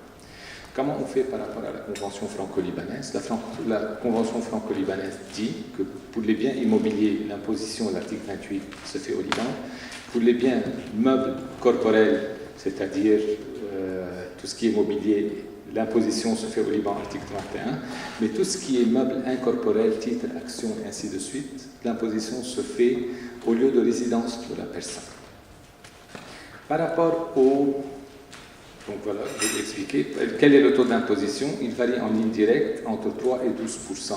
Comment on fait par rapport à la Convention franco-libanaise? La Convention franco-libanaise dit que pour les biens immobiliers, l'imposition, l'article 28, se fait au Liban. Pour les biens meubles corporels, c'est-à-dire tout ce qui est mobilier, l'imposition se fait au Liban, article 31, mais tout ce qui est meubles incorporels, titres, actions, et ainsi de suite, l'imposition se fait au lieu de résidence de la personne. Par rapport au... Donc voilà, je vais expliquer. Quel est le taux d'imposition? Il varie en ligne directe entre 3 et 12%,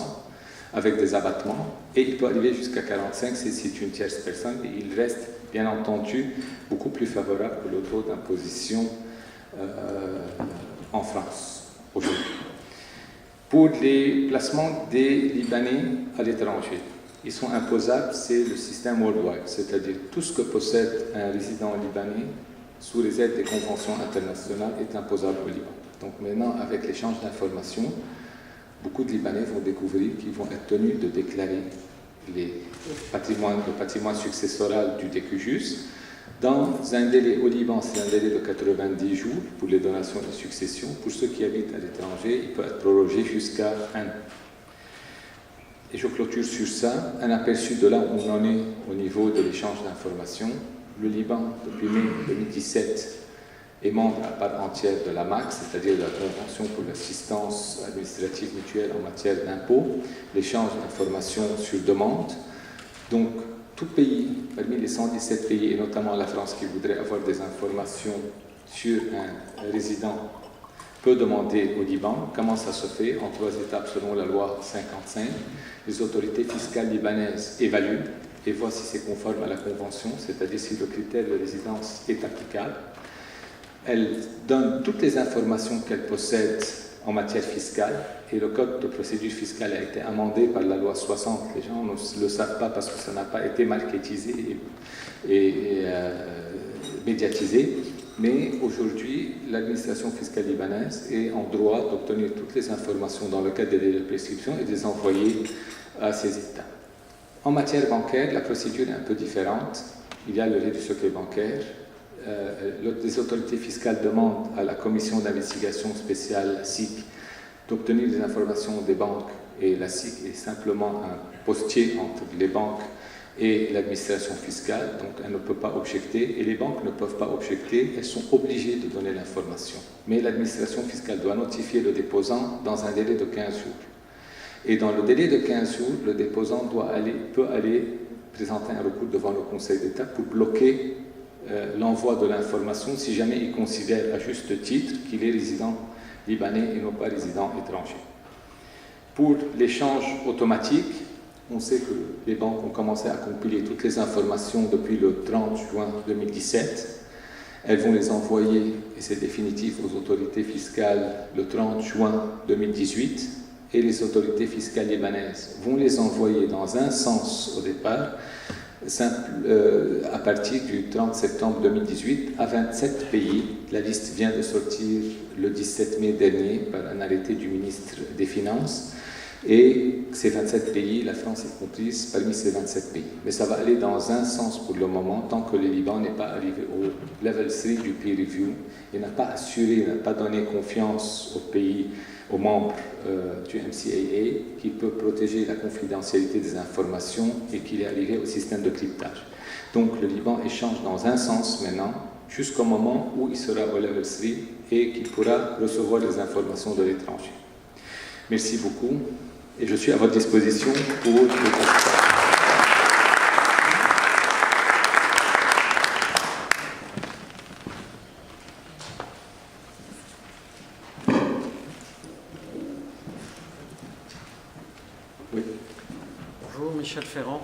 avec des abattements, et il peut arriver jusqu'à 45% si c'est une tierce personne, et il reste, bien entendu, beaucoup plus favorable que le taux d'imposition en France, aujourd'hui. Pour les placements des Libanais à l'étranger, ils sont imposables, c'est le système worldwide, c'est-à-dire tout ce que possède un résident libanais, sous réserve des conventions internationales, est imposable au Liban. Donc maintenant, avec l'échange d'informations, beaucoup de Libanais vont découvrir qu'ils vont être tenus de déclarer le patrimoine successoral du DQJUS. Dans un délai au Liban, c'est un délai de 90 jours pour les donations et successions. Pour ceux qui habitent à l'étranger, il peut être prorogé jusqu'à 1 an. Et je clôture sur ça, un aperçu de là où on en est au niveau de l'échange d'informations. Le Liban, depuis mai 2017, est membre à part entière de la MAC, c'est-à-dire de la Convention pour l'assistance administrative mutuelle en matière d'impôts, l'échange d'informations sur demande. Donc, tout pays, parmi les 117 pays, et notamment la France, qui voudrait avoir des informations sur un résident, peut demander au Liban. Comment ça se fait? En 3 étapes selon la loi 55. Les autorités fiscales libanaises évaluent et voit si c'est conforme à la Convention, c'est-à-dire si le critère de résidence est applicable. Elle donne toutes les informations qu'elle possède en matière fiscale, et le Code de procédure fiscale a été amendé par la loi 60. Les gens ne le savent pas parce que ça n'a pas été marketisé et médiatisé. Mais aujourd'hui, l'administration fiscale libanaise est en droit d'obtenir toutes les informations dans le cadre des délais de prescription et de les envoyer à ces États. En matière bancaire, la procédure est un peu différente. Il y a le règle du secret bancaire. Les autorités fiscales demandent à la commission d'investigation spéciale SIC d'obtenir des informations des banques, et la SIC est simplement un postier entre les banques et l'administration fiscale, donc elle ne peut pas objecter, et les banques ne peuvent pas objecter, elles sont obligées de donner l'information. Mais l'administration fiscale doit notifier le déposant dans un délai de 15 jours. Et dans le délai de 15 jours, le déposant peut aller présenter un recours devant le Conseil d'État pour bloquer l'envoi de l'information si jamais il considère à juste titre qu'il est résident libanais et non pas résident étranger. Pour l'échange automatique, on sait que les banques ont commencé à compiler toutes les informations depuis le 30 juin 2017. Elles vont les envoyer, et c'est définitif, aux autorités fiscales le 30 juin 2018, et les autorités fiscales libanaises vont les envoyer dans un sens au départ, à partir du 30 septembre 2018 à 27 pays. La liste vient de sortir le 17 mai dernier par un arrêté du ministre des Finances. Et ces 27 pays, la France est comprise parmi ces 27 pays. Mais ça va aller dans un sens pour le moment, tant que le Liban n'est pas arrivé au level 3 du peer review et n'a pas assuré, n'a pas donné confiance aux pays, aux membres du MCAA, qui peut protéger la confidentialité des informations et qu'il est arrivé au système de cryptage. Donc le Liban échange dans un sens maintenant, jusqu'au moment où il sera au level 3 et qu'il pourra recevoir les informations de l'étranger. Merci beaucoup et je suis à votre disposition pour les questions. Oui. Bonjour, Michel Ferrand.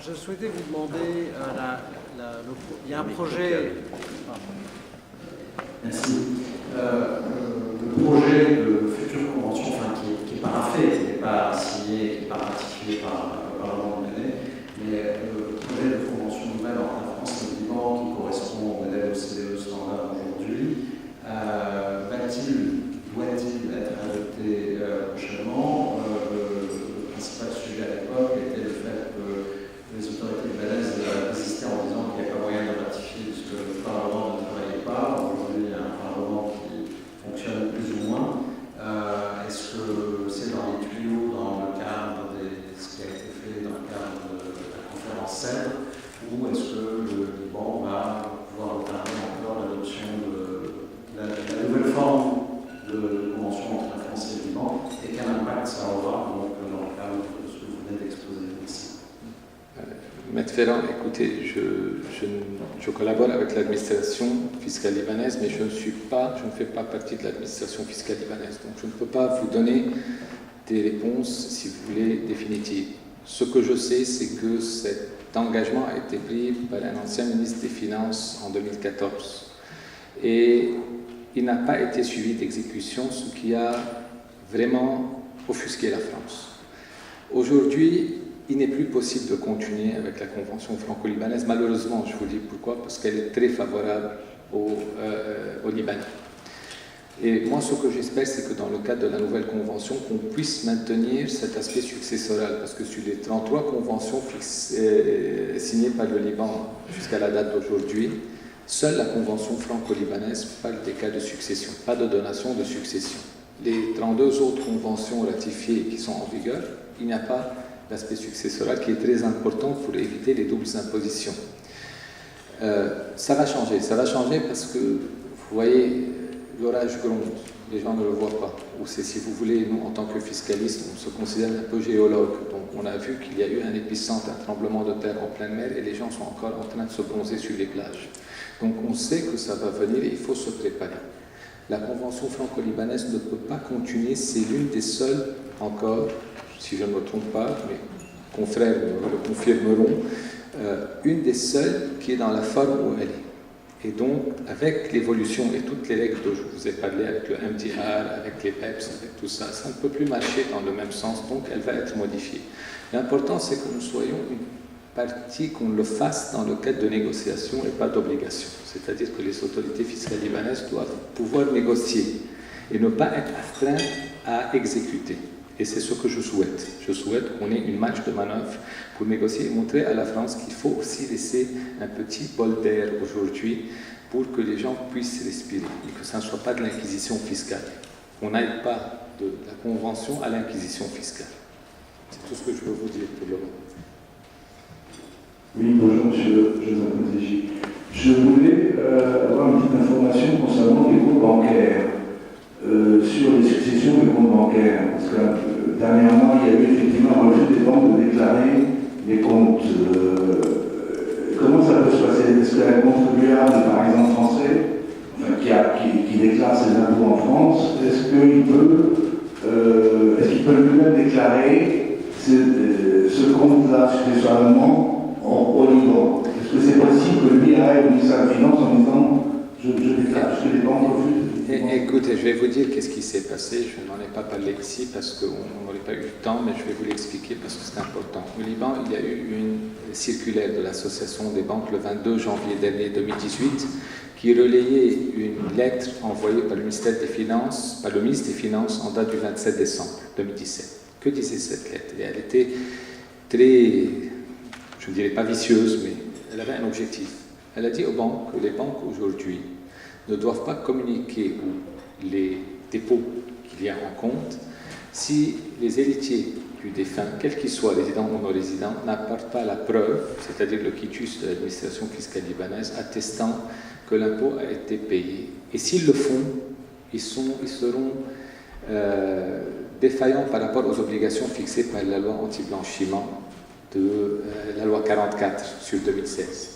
Je souhaitais vous demander, il y a un projet... Merci. Le projet de future convention, qui est paraphé, qui n'est pas signé, qui n'est pas ratifié par le Parlement libanais, mais le projet de convention nouvelle entre la France et le Liban, qui correspond au modèle OCDE standard aujourd'hui, doit-il être adopté prochainement? Le principal sujet à l'époque était le fait que les autorités libanaises résistaient en disant qu'il n'y avait pas moyen de ratifier puisque le Parlement ne travaillait pas. Aujourd'hui, il y a un Parlement qui fonctionne plus ou moins. Est-ce que c'est dans les tuyaux, dans le cadre de ce qui a été fait dans le cadre de la conférence CEDRE, ou est-ce que le Liban va pouvoir retarder encore l'adoption de la nouvelle forme de convention entre la France et le Liban, et quel impact ça aura donc, dans le cadre de ce que vous venez d'exposer ici? Maître Ferrand, écoutez, je collabore avec l'administration fiscale libanaise, mais je ne fais pas partie de l'administration fiscale libanaise. Donc je ne peux pas vous donner des réponses, si vous voulez, définitives. Ce que je sais, c'est que cet engagement a été pris par un ancien ministre des Finances en 2014. Et il n'a pas été suivi d'exécution, ce qui a vraiment offusqué la France. Aujourd'hui, il n'est plus possible de continuer avec la convention franco-libanaise. Malheureusement, je vous dis pourquoi, parce qu'elle est très favorable au Libanais. Et moi, ce que j'espère, c'est que dans le cadre de la nouvelle convention, qu'on puisse maintenir cet aspect successoral, parce que sur les 33 conventions signées par le Liban jusqu'à la date d'aujourd'hui, seule la convention franco-libanaise parle des cas de succession, pas de donation de succession. Les 32 autres conventions ratifiées qui sont en vigueur, il n'y a pas l'aspect successoral qui est très important pour éviter les doubles impositions. Ça va changer parce que, vous voyez, l'orage gronde, les gens ne le voient pas. Ou c'est, si vous voulez, nous, en tant que fiscalistes, on se considère un peu géologue. Donc, on a vu qu'il y a eu un épicentre, un tremblement de terre en pleine mer, et les gens sont encore en train de se bronzer sur les plages. Donc, on sait que ça va venir et il faut se préparer. La convention franco-libanaise ne peut pas continuer, c'est l'une des seules encore, si je ne me trompe pas, mais confrères le confirmeront, une des seules qui est dans la forme où elle est. Et donc, avec l'évolution et toutes les règles dont je vous ai parlé, avec le MDR, avec les PEPS, avec tout ça, ça ne peut plus marcher dans le même sens, donc elle va être modifiée. L'important, c'est que nous soyons une partie, qu'on le fasse dans le cadre de négociation et pas d'obligation. C'est-à-dire que les autorités fiscales libanaises doivent pouvoir négocier et ne pas être astreintes à exécuter. Et c'est ce que je souhaite. Je souhaite qu'on ait une marge de manœuvre pour négocier et montrer à la France qu'il faut aussi laisser un petit bol d'air aujourd'hui pour que les gens puissent respirer et que ça ne soit pas de l'inquisition fiscale. On n'aille pas de la convention à l'inquisition fiscale. C'est tout ce que je peux vous dire pour le moment. Oui, bonjour monsieur Joseph Montegi. Je voulais avoir une petite information concernant les comptes bancaires. Sur les successions de comptes bancaires, parce que dernièrement, il y a eu effectivement un refus des banques de déclarer les comptes. Comment ça peut se passer? Est-ce qu'un contribuable, par exemple français, qui déclare ses impôts en France, est-ce qu'il peut lui-même déclarer ce compte-là successoirement au Liban? Est-ce que c'est possible que lui aille au ministère des Finances en disant je déclare ce que les banques refusent? Écoutez, je vais vous dire qu'est-ce qui s'est passé. Je n'en ai pas parlé ici parce qu'on n'aurait pas eu le temps, mais je vais vous l'expliquer parce que c'est important. Au Liban, il y a eu une circulaire de l'Association des banques le 22 janvier dernier 2018 qui relayait une lettre envoyée par le ministère des Finances, par le ministre des Finances en date du 27 décembre 2017. Que disait cette lettre? Et elle était très, je ne dirais pas vicieuse, mais elle avait un objectif. Elle a dit aux banques que les banques aujourd'hui ne doivent pas communiquer les dépôts qu'il y a en compte si les héritiers du défunt, quels qu'ils soient, résidents ou non résidents, n'apportent pas la preuve, c'est-à-dire le quitus de l'administration fiscale libanaise, attestant que l'impôt a été payé. Et s'ils le font, ils seront défaillants par rapport aux obligations fixées par la loi anti-blanchiment de la loi 44 sur 2016.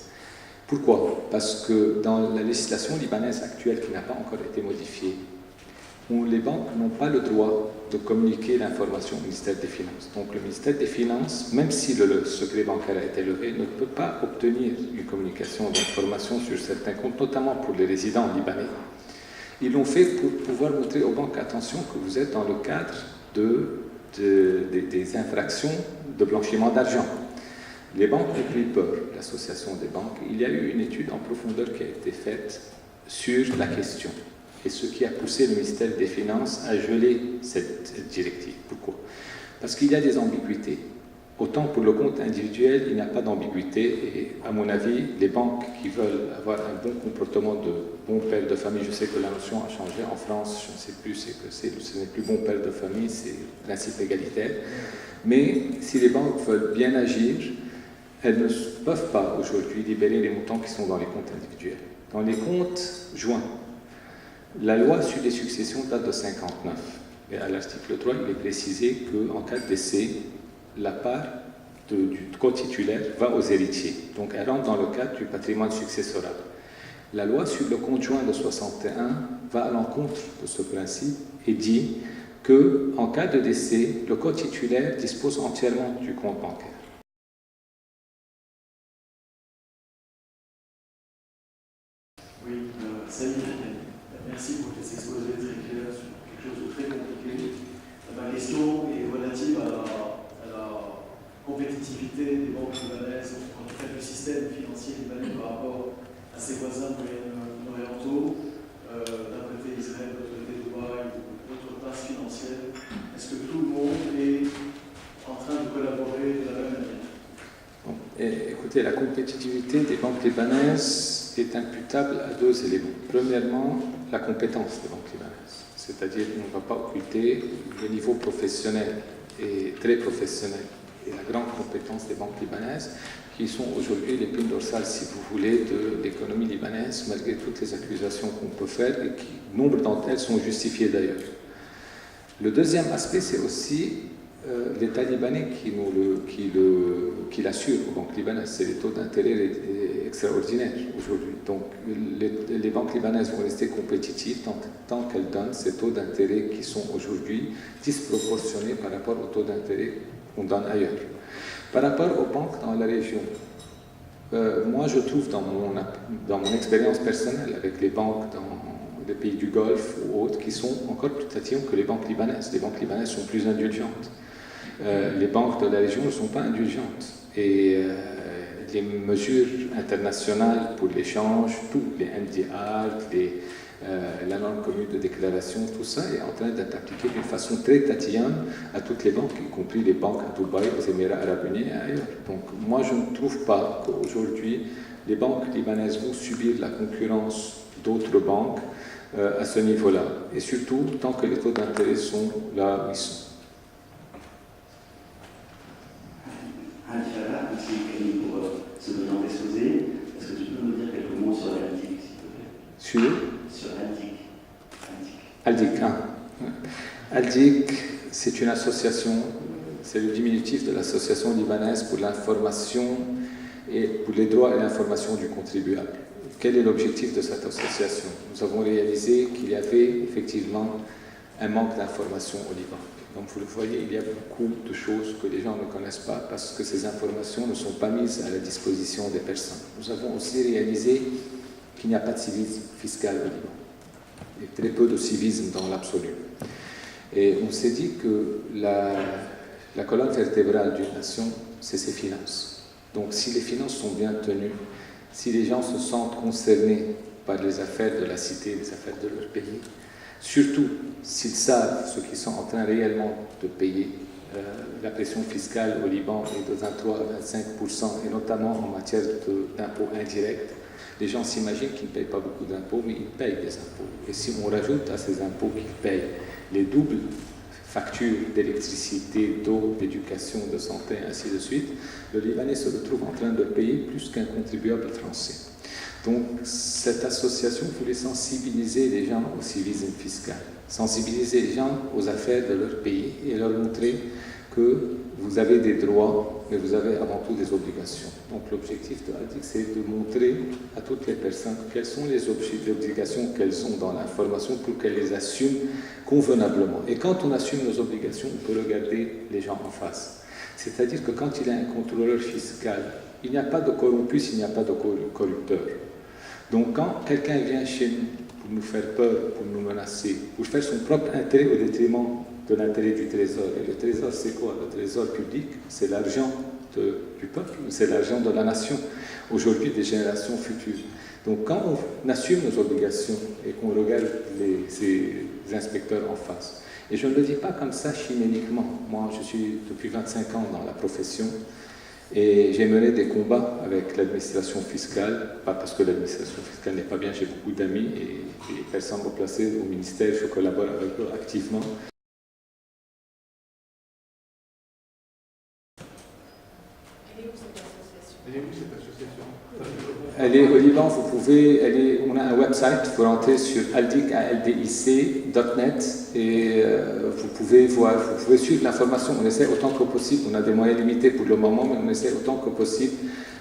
Pourquoi? Parce que dans la législation libanaise actuelle qui n'a pas encore été modifiée, les banques n'ont pas le droit de communiquer l'information au ministère des Finances. Donc le ministère des Finances, même si le secret bancaire a été levé, ne peut pas obtenir une communication d'informations sur certains comptes, notamment pour les résidents libanais. Ils l'ont fait pour pouvoir montrer aux banques, attention, que vous êtes dans le cadre des infractions de blanchiment d'argent. Les banques ont pris peur, l'association des banques. Il y a eu une étude en profondeur qui a été faite sur la question. Et ce qui a poussé le ministère des Finances à geler cette directive. Pourquoi? Parce qu'il y a des ambiguïtés. Autant pour le compte individuel, il n'y a pas d'ambiguïté. Et à mon avis, les banques qui veulent avoir un bon comportement de bon père de famille, je sais que la notion a changé en France, je ne sais plus ce n'est plus bon père de famille, c'est le principe égalitaire. Mais si les banques veulent bien agir, elles ne peuvent pas aujourd'hui libérer les montants qui sont dans les comptes individuels. Dans les comptes joints, la loi sur les successions date de 59. Et à l'article 3, il est précisé qu'en cas de décès, la part du co-titulaire va aux héritiers. Donc elle rentre dans le cadre du patrimoine successoral. La loi sur le compte joint de 61 va à l'encontre de ce principe et dit qu'en cas de décès, le co-titulaire dispose entièrement du compte bancaire. Oui, salut. Merci pour tes exposés très clairs sur quelque chose de très compliqué. Ma question est relative à la compétitivité des banques libanaises quand tu fais le système financier libanais par rapport à ses voisins moyen-orientaux, d'un côté Israël, de l'autre côté Dubaï, d'autres places financières. Est-ce que tout le monde est en train de collaborer de la même manière? Bon, écoutez, la compétitivité des banques libanaises est imputable à deux éléments. Premièrement, la compétence des banques libanaises. C'est-à-dire qu'on ne va pas occulter le niveau professionnel et très professionnel et la grande compétence des banques libanaises qui sont aujourd'hui l'épine dorsale, si vous voulez, de l'économie libanaise, malgré toutes les accusations qu'on peut faire et qui, nombre d'entre elles sont justifiées d'ailleurs. Le deuxième aspect, c'est aussi l'État libanais qui l'assure aux banques libanaises. C'est les taux d'intérêt extraordinaires aujourd'hui. Donc les banques libanaises vont rester compétitives tant qu'elles donnent ces taux d'intérêt qui sont aujourd'hui disproportionnés par rapport aux taux d'intérêt qu'on donne ailleurs. Par rapport aux banques dans la région, moi je trouve dans mon expérience personnelle avec les banques dans les pays du Golfe ou autres qui sont encore plus attirantes que les banques libanaises. Les banques libanaises sont plus indulgentes. Les banques de la région ne sont pas indulgentes. Et les mesures internationales pour l'échange, tout, les MDR, la norme commune de déclaration, tout ça est en train d'être appliqué d'une façon très tatillonne à toutes les banques, y compris les banques à Dubaï, aux Émirats Arabes Unis et ailleurs. Donc moi je ne trouve pas qu'aujourd'hui les banques libanaises vont subir la concurrence d'autres banques à ce niveau-là. Et surtout tant que les taux d'intérêt sont là où ils sont. Inch'Allah, merci Camille pour ce brillant exposé. Est-ce que tu peux nous dire quelques mots sur l'ALDIC, s'il te plaît? Sur l'ALDIC. ALDIC, hein. ALDIC, c'est une association, c'est le diminutif de l'Association libanaise pour l'information et pour les droits et l'information du contribuable. Quel est l'objectif de cette association? Nous avons réalisé qu'il y avait effectivement un manque d'information au Liban. Donc vous le voyez, il y a beaucoup de choses que les gens ne connaissent pas parce que ces informations ne sont pas mises à la disposition des personnes. Nous avons aussi réalisé qu'il n'y a pas de civisme fiscal au Liban. Il y a très peu de civisme dans l'absolu. Et on s'est dit que la colonne vertébrale d'une nation, c'est ses finances. Donc si les finances sont bien tenues, si les gens se sentent concernés par les affaires de la cité, les affaires de leur pays, surtout s'ils savent ce qu'ils sont en train réellement de payer, la pression fiscale au Liban est de 23 à 25%, et notamment en matière d'impôts indirects. Les gens s'imaginent qu'ils ne payent pas beaucoup d'impôts, mais ils payent des impôts. Et si on rajoute à ces impôts qu'ils payent les doubles factures d'électricité, d'eau, d'éducation, de santé, ainsi de suite, le Libanais se retrouve en train de payer plus qu'un contribuable français. Donc cette association voulait sensibiliser les gens au civisme fiscal, sensibiliser les gens aux affaires de leur pays et leur montrer que vous avez des droits, mais vous avez avant tout des obligations. Donc l'objectif de ALDIC, c'est de montrer à toutes les personnes quelles sont les obligations qu'elles ont dans l'information pour qu'elles les assument convenablement. Et quand on assume nos obligations, on peut regarder les gens en face. C'est-à-dire que quand il y a un contrôleur fiscal, il n'y a pas de corrompu s'il n'y a pas de corrupteur. Donc quand quelqu'un vient chez nous pour nous faire peur, pour nous menacer, pour faire son propre intérêt au détriment de l'intérêt du trésor, et le trésor c'est quoi? Le trésor public, c'est l'argent du peuple, c'est l'argent de la nation, aujourd'hui des générations futures. Donc quand on assume nos obligations et qu'on regarde ces inspecteurs en face, et je ne le dis pas comme ça chiméniquement, moi je suis depuis 25 ans dans la profession, et j'ai mené des combats avec l'administration fiscale, pas parce que l'administration fiscale n'est pas bien, j'ai beaucoup d'amis et les personnes replacées au ministère, je collabore avec eux activement. Elle est où cette association? Elle est au Liban, on a un website, il faut rentrer sur aldic.net et vous pouvez suivre l'information. On essaie autant que possible, on a des moyens limités pour le moment, mais on essaie autant que possible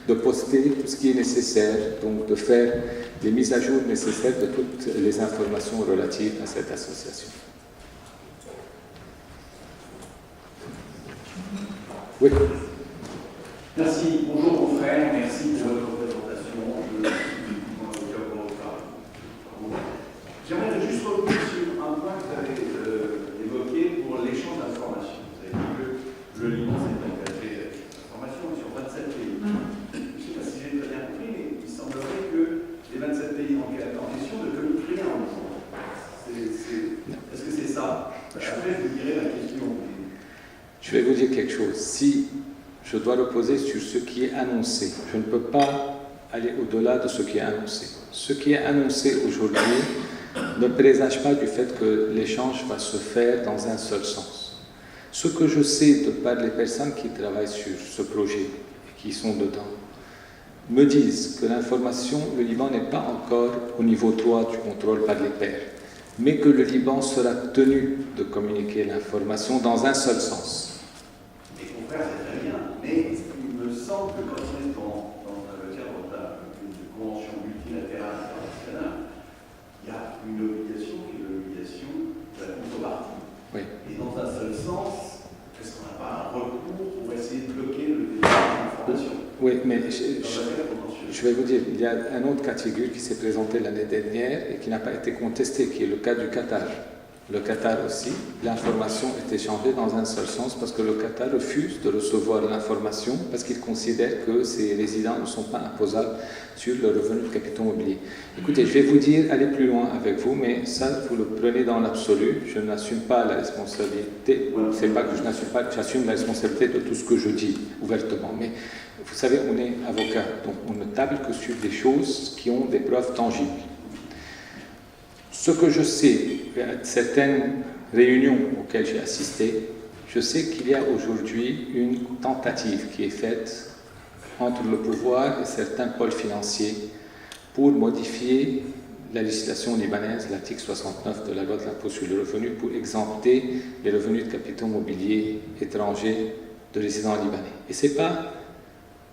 de poster tout ce qui est nécessaire, donc de faire les mises à jour nécessaires de toutes les informations relatives à cette association. Oui. Merci, bonjour mon frère, merci pour votre présentation. J'aimerais juste revenir sur un point que vous avez évoqué pour l'échange d'informations. Vous avez dit que le Liban s'est engagé avec l'information sur 27 pays. Je ne sais pas si j'ai très bien compris, mais il semblerait que les 27 pays en question ne communiquent rien en Liban. Est-ce que c'est ça? Après, je vous dirai la question. Je vais vous dire quelque chose. Si je dois reposer sur ce qui est annoncé, je ne peux pas aller au-delà de ce qui est annoncé. Ce qui est annoncé aujourd'hui ne présage pas du fait que l'échange va se faire dans un seul sens. Ce que je sais de par les personnes qui travaillent sur ce projet et qui sont dedans, me disent que l'information, le Liban n'est pas encore au niveau 3 du contrôle par les pairs, mais que le Liban sera tenu de communiquer l'information dans un seul sens. Mes confrères, c'est très bien, mais il me semble que quand on est dans le cadre d'une convention multilatérale internationale, il y a une obligation qui est l'obligation de la contrepartie. Oui. Et dans un seul sens, est-ce qu'on n'a pas un recours pour essayer de bloquer le débat Oui, mais dans l'affaire contentieuse. je vais vous dire, il y a un autre cas de figure qui s'est présenté l'année dernière et qui n'a pas été contesté, qui est le cas du Qatar. Le Qatar aussi, l'information est échangée dans un seul sens parce que le Qatar refuse de recevoir l'information parce qu'il considère que ses résidents ne sont pas imposables sur le revenu de capitaux mobiliers. Écoutez, je vais vous dire, aller plus loin avec vous, mais ça, vous le prenez dans l'absolu. Je n'assume pas la responsabilité. C'est pas que je n'assume pas, j'assume la responsabilité de tout ce que je dis ouvertement. Mais vous savez, on est avocat, donc on ne table que sur des choses qui ont des preuves tangibles. Ce que je sais, à certaines réunions auxquelles j'ai assisté, je sais qu'il y a aujourd'hui une tentative qui est faite entre le pouvoir et certains pôles financiers pour modifier la législation libanaise, l'article 69 de la loi de l'impôt sur le revenu, pour exempter les revenus de capitaux mobiliers étrangers de résidents libanais. Et ce n'est pas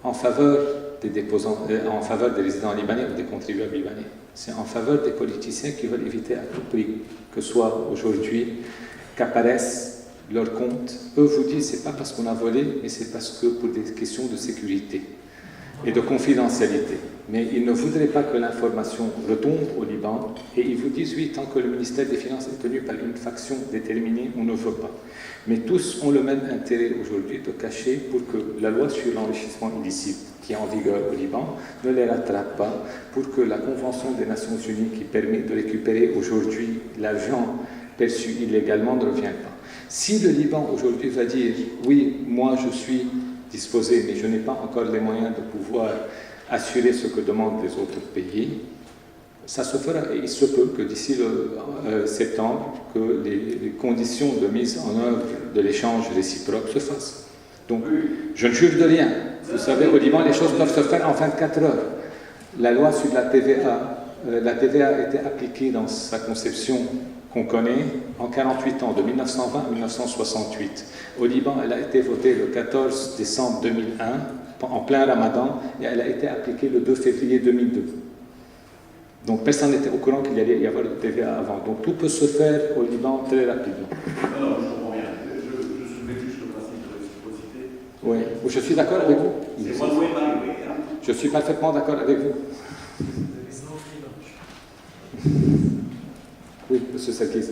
en faveur des déposants, en faveur des résidents libanais ou des contribuables libanais. C'est en faveur des politiciens qui veulent éviter à tout prix que soit aujourd'hui qu'apparaissent leurs comptes. Eux vous disent c'est pas parce qu'on a volé, mais c'est parce que pour des questions de sécurité et de confidentialité. Mais ils ne voudraient pas que l'information retombe au Liban et ils vous disent oui, tant que le ministère des Finances est tenu par une faction déterminée, on ne veut pas. Mais tous ont le même intérêt aujourd'hui de cacher pour que la loi sur l'enrichissement illicite qui est en vigueur au Liban ne les rattrape pas, pour que la Convention des Nations Unies qui permet de récupérer aujourd'hui l'argent perçu illégalement ne revienne pas. Si le Liban aujourd'hui va dire oui, moi je suis disposé, mais je n'ai pas encore les moyens de pouvoir assurer ce que demandent les autres pays, ça se fera. Et il se peut que d'ici le septembre, que les conditions de mise en œuvre de l'échange réciproque se fassent. Donc, je ne jure de rien. Vous savez, au Liban, les choses peuvent se faire en 24 heures. La loi sur la TVA a été appliquée dans sa conception qu'on connaît en 48 ans, de 1920 à 1968. Au Liban, elle a été votée le 14 décembre 2001, en plein Ramadan, et elle a été appliquée le 2 février 2002. Donc personne n'était au courant qu'il allait y avoir de TVA avant. Donc tout peut se faire au Liban très rapidement. Non, je comprends bien. Je soulevais juste le principe de réciprocité. Oui, je suis d'accord avec vous. C'est one way, my way. Je suis parfaitement d'accord avec vous. Oui, M. Sarkis.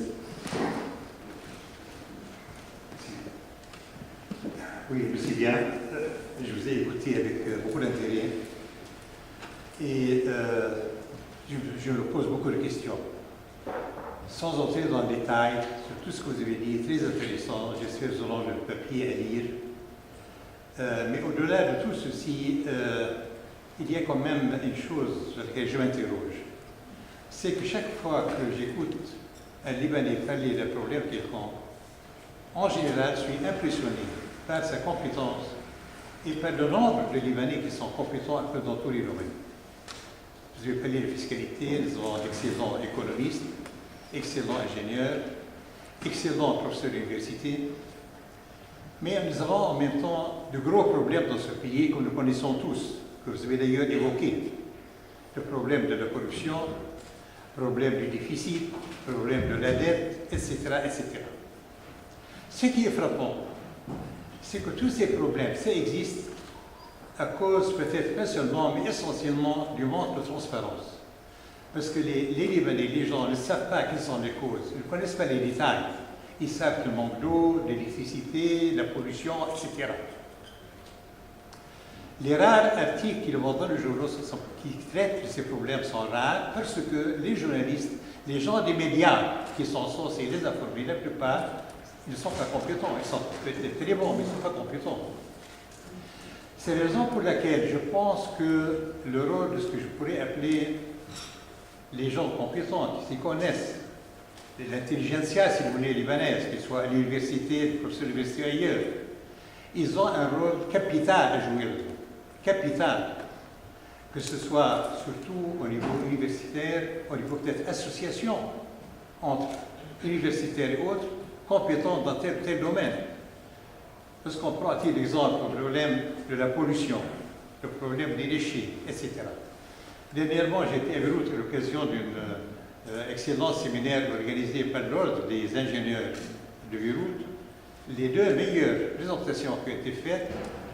Oui, monsieur bien. Je vous ai écouté avec beaucoup d'intérêt et je me pose beaucoup de questions. Sans entrer dans le détail sur tout ce que vous avez dit, très intéressant, j'espère que vous aurez le papier à lire. Mais au-delà de tout ceci, il y a quand même une chose sur laquelle je m'interroge. C'est que chaque fois que j'écoute un Libanais parler d'un problème quelconque, en général, je suis impressionné par sa compétence et par le nombre de Libanais qui sont compétents un peu dans tous les domaines. Vous avez parlé de fiscalité, nous avons d'excellents économistes, excellents ingénieurs, excellents professeurs d'université, mais nous avons en même temps de gros problèmes dans ce pays que nous connaissons tous, que vous avez d'ailleurs évoqués. Le problème de la corruption, le problème du déficit, le problème de la dette, etc., etc. Ce qui est frappant, c'est que tous ces problèmes, ça existe à cause peut-être pas seulement, mais essentiellement du manque de transparence. Parce que les Libanais, les gens ne savent pas quelles sont les causes, ils ne connaissent pas les détails. Ils savent le manque d'eau, l'électricité, la pollution, etc. Les rares articles qu'ils vont dans le journal qui traitent de ces problèmes sont rares parce que les journalistes, les gens des médias qui sont censés les informer, la plupart, ils ne sont pas compétents. Ils sont peut-être très bons, mais ils ne sont pas compétents. C'est la raison pour laquelle je pense que le rôle de ce que je pourrais appeler les gens compétents, qui s'y connaissent, l'intelligentsia, si vous voulez, libanaise, qu'ils soient à l'université, les professeurs d'université ailleurs, ils ont un rôle capital à jouer. Capital. Que ce soit surtout au niveau universitaire, au niveau peut-être association entre universitaires et autres, compétents dans tel ou tel domaine. Parce qu'on prend à titre d'exemple le problème de la pollution, le problème des déchets, etc. Dernièrement, j'étais à Beyrouth à l'occasion d'un excellent séminaire organisé par l'Ordre des ingénieurs de Beyrouth. Les deux meilleures présentations qui ont été faites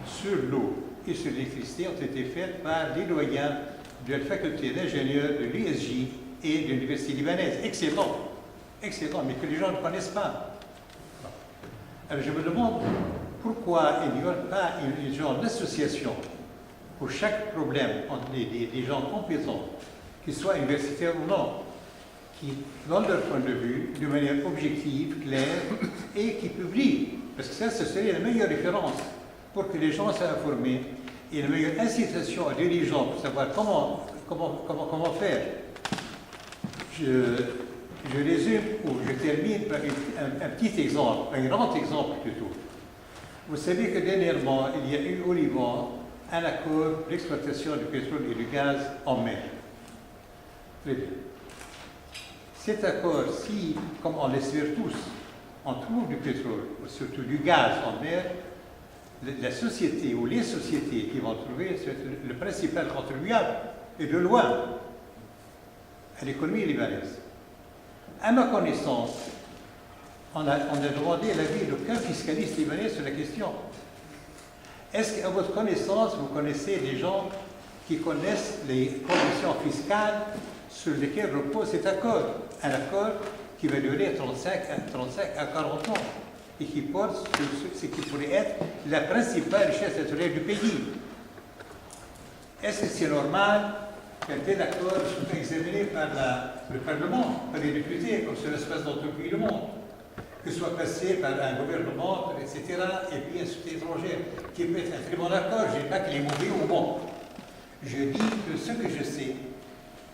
sur l'eau et sur l'électricité ont été faites par les doyens de la faculté d'ingénieurs de l'USJ et de l'université libanaise. Excellent, excellent, mais que les gens ne connaissent pas. Alors je me demande pourquoi il n'y a pas une genre d'association pour chaque problème entre des gens compétents, qu'ils soient universitaires ou non, qui donnent leur point de vue de manière objective, claire, et qui publient. Parce que ça, ce serait la meilleure référence pour que les gens soient informés et la meilleure incitation aux dirigeants pour savoir comment faire. Je résume ou je termine par un petit exemple, un grand exemple plutôt. Vous savez que dernièrement, il y a eu au Liban un accord d'exploitation du pétrole et du gaz en mer. Très bien. Cet accord, si, comme on l'espère tous, on trouve du pétrole, surtout du gaz en mer, la société ou les sociétés qui vont trouver, c'est le principal contribuable, et de loin, à l'économie libanaise. À ma connaissance, on a demandé l'avis d'aucun fiscaliste libanais sur la question. Est-ce qu'à votre connaissance, vous connaissez des gens qui connaissent les conditions fiscales sur lesquelles repose cet accord? Un accord qui va durer 35 à 40 ans et qui porte sur ce qui pourrait être la principale richesse naturelle du pays. Est-ce que c'est normal qu'un tel accord soit examiné par le Parlement, par les députés, comme cela se passe dans tout le pays du monde, que soit passé par un gouvernement, etc., et puis un société étrangère, qui peut être un très bon accord? Je ne dis pas qu'il est mauvais ou bon. Je dis que ce que je sais,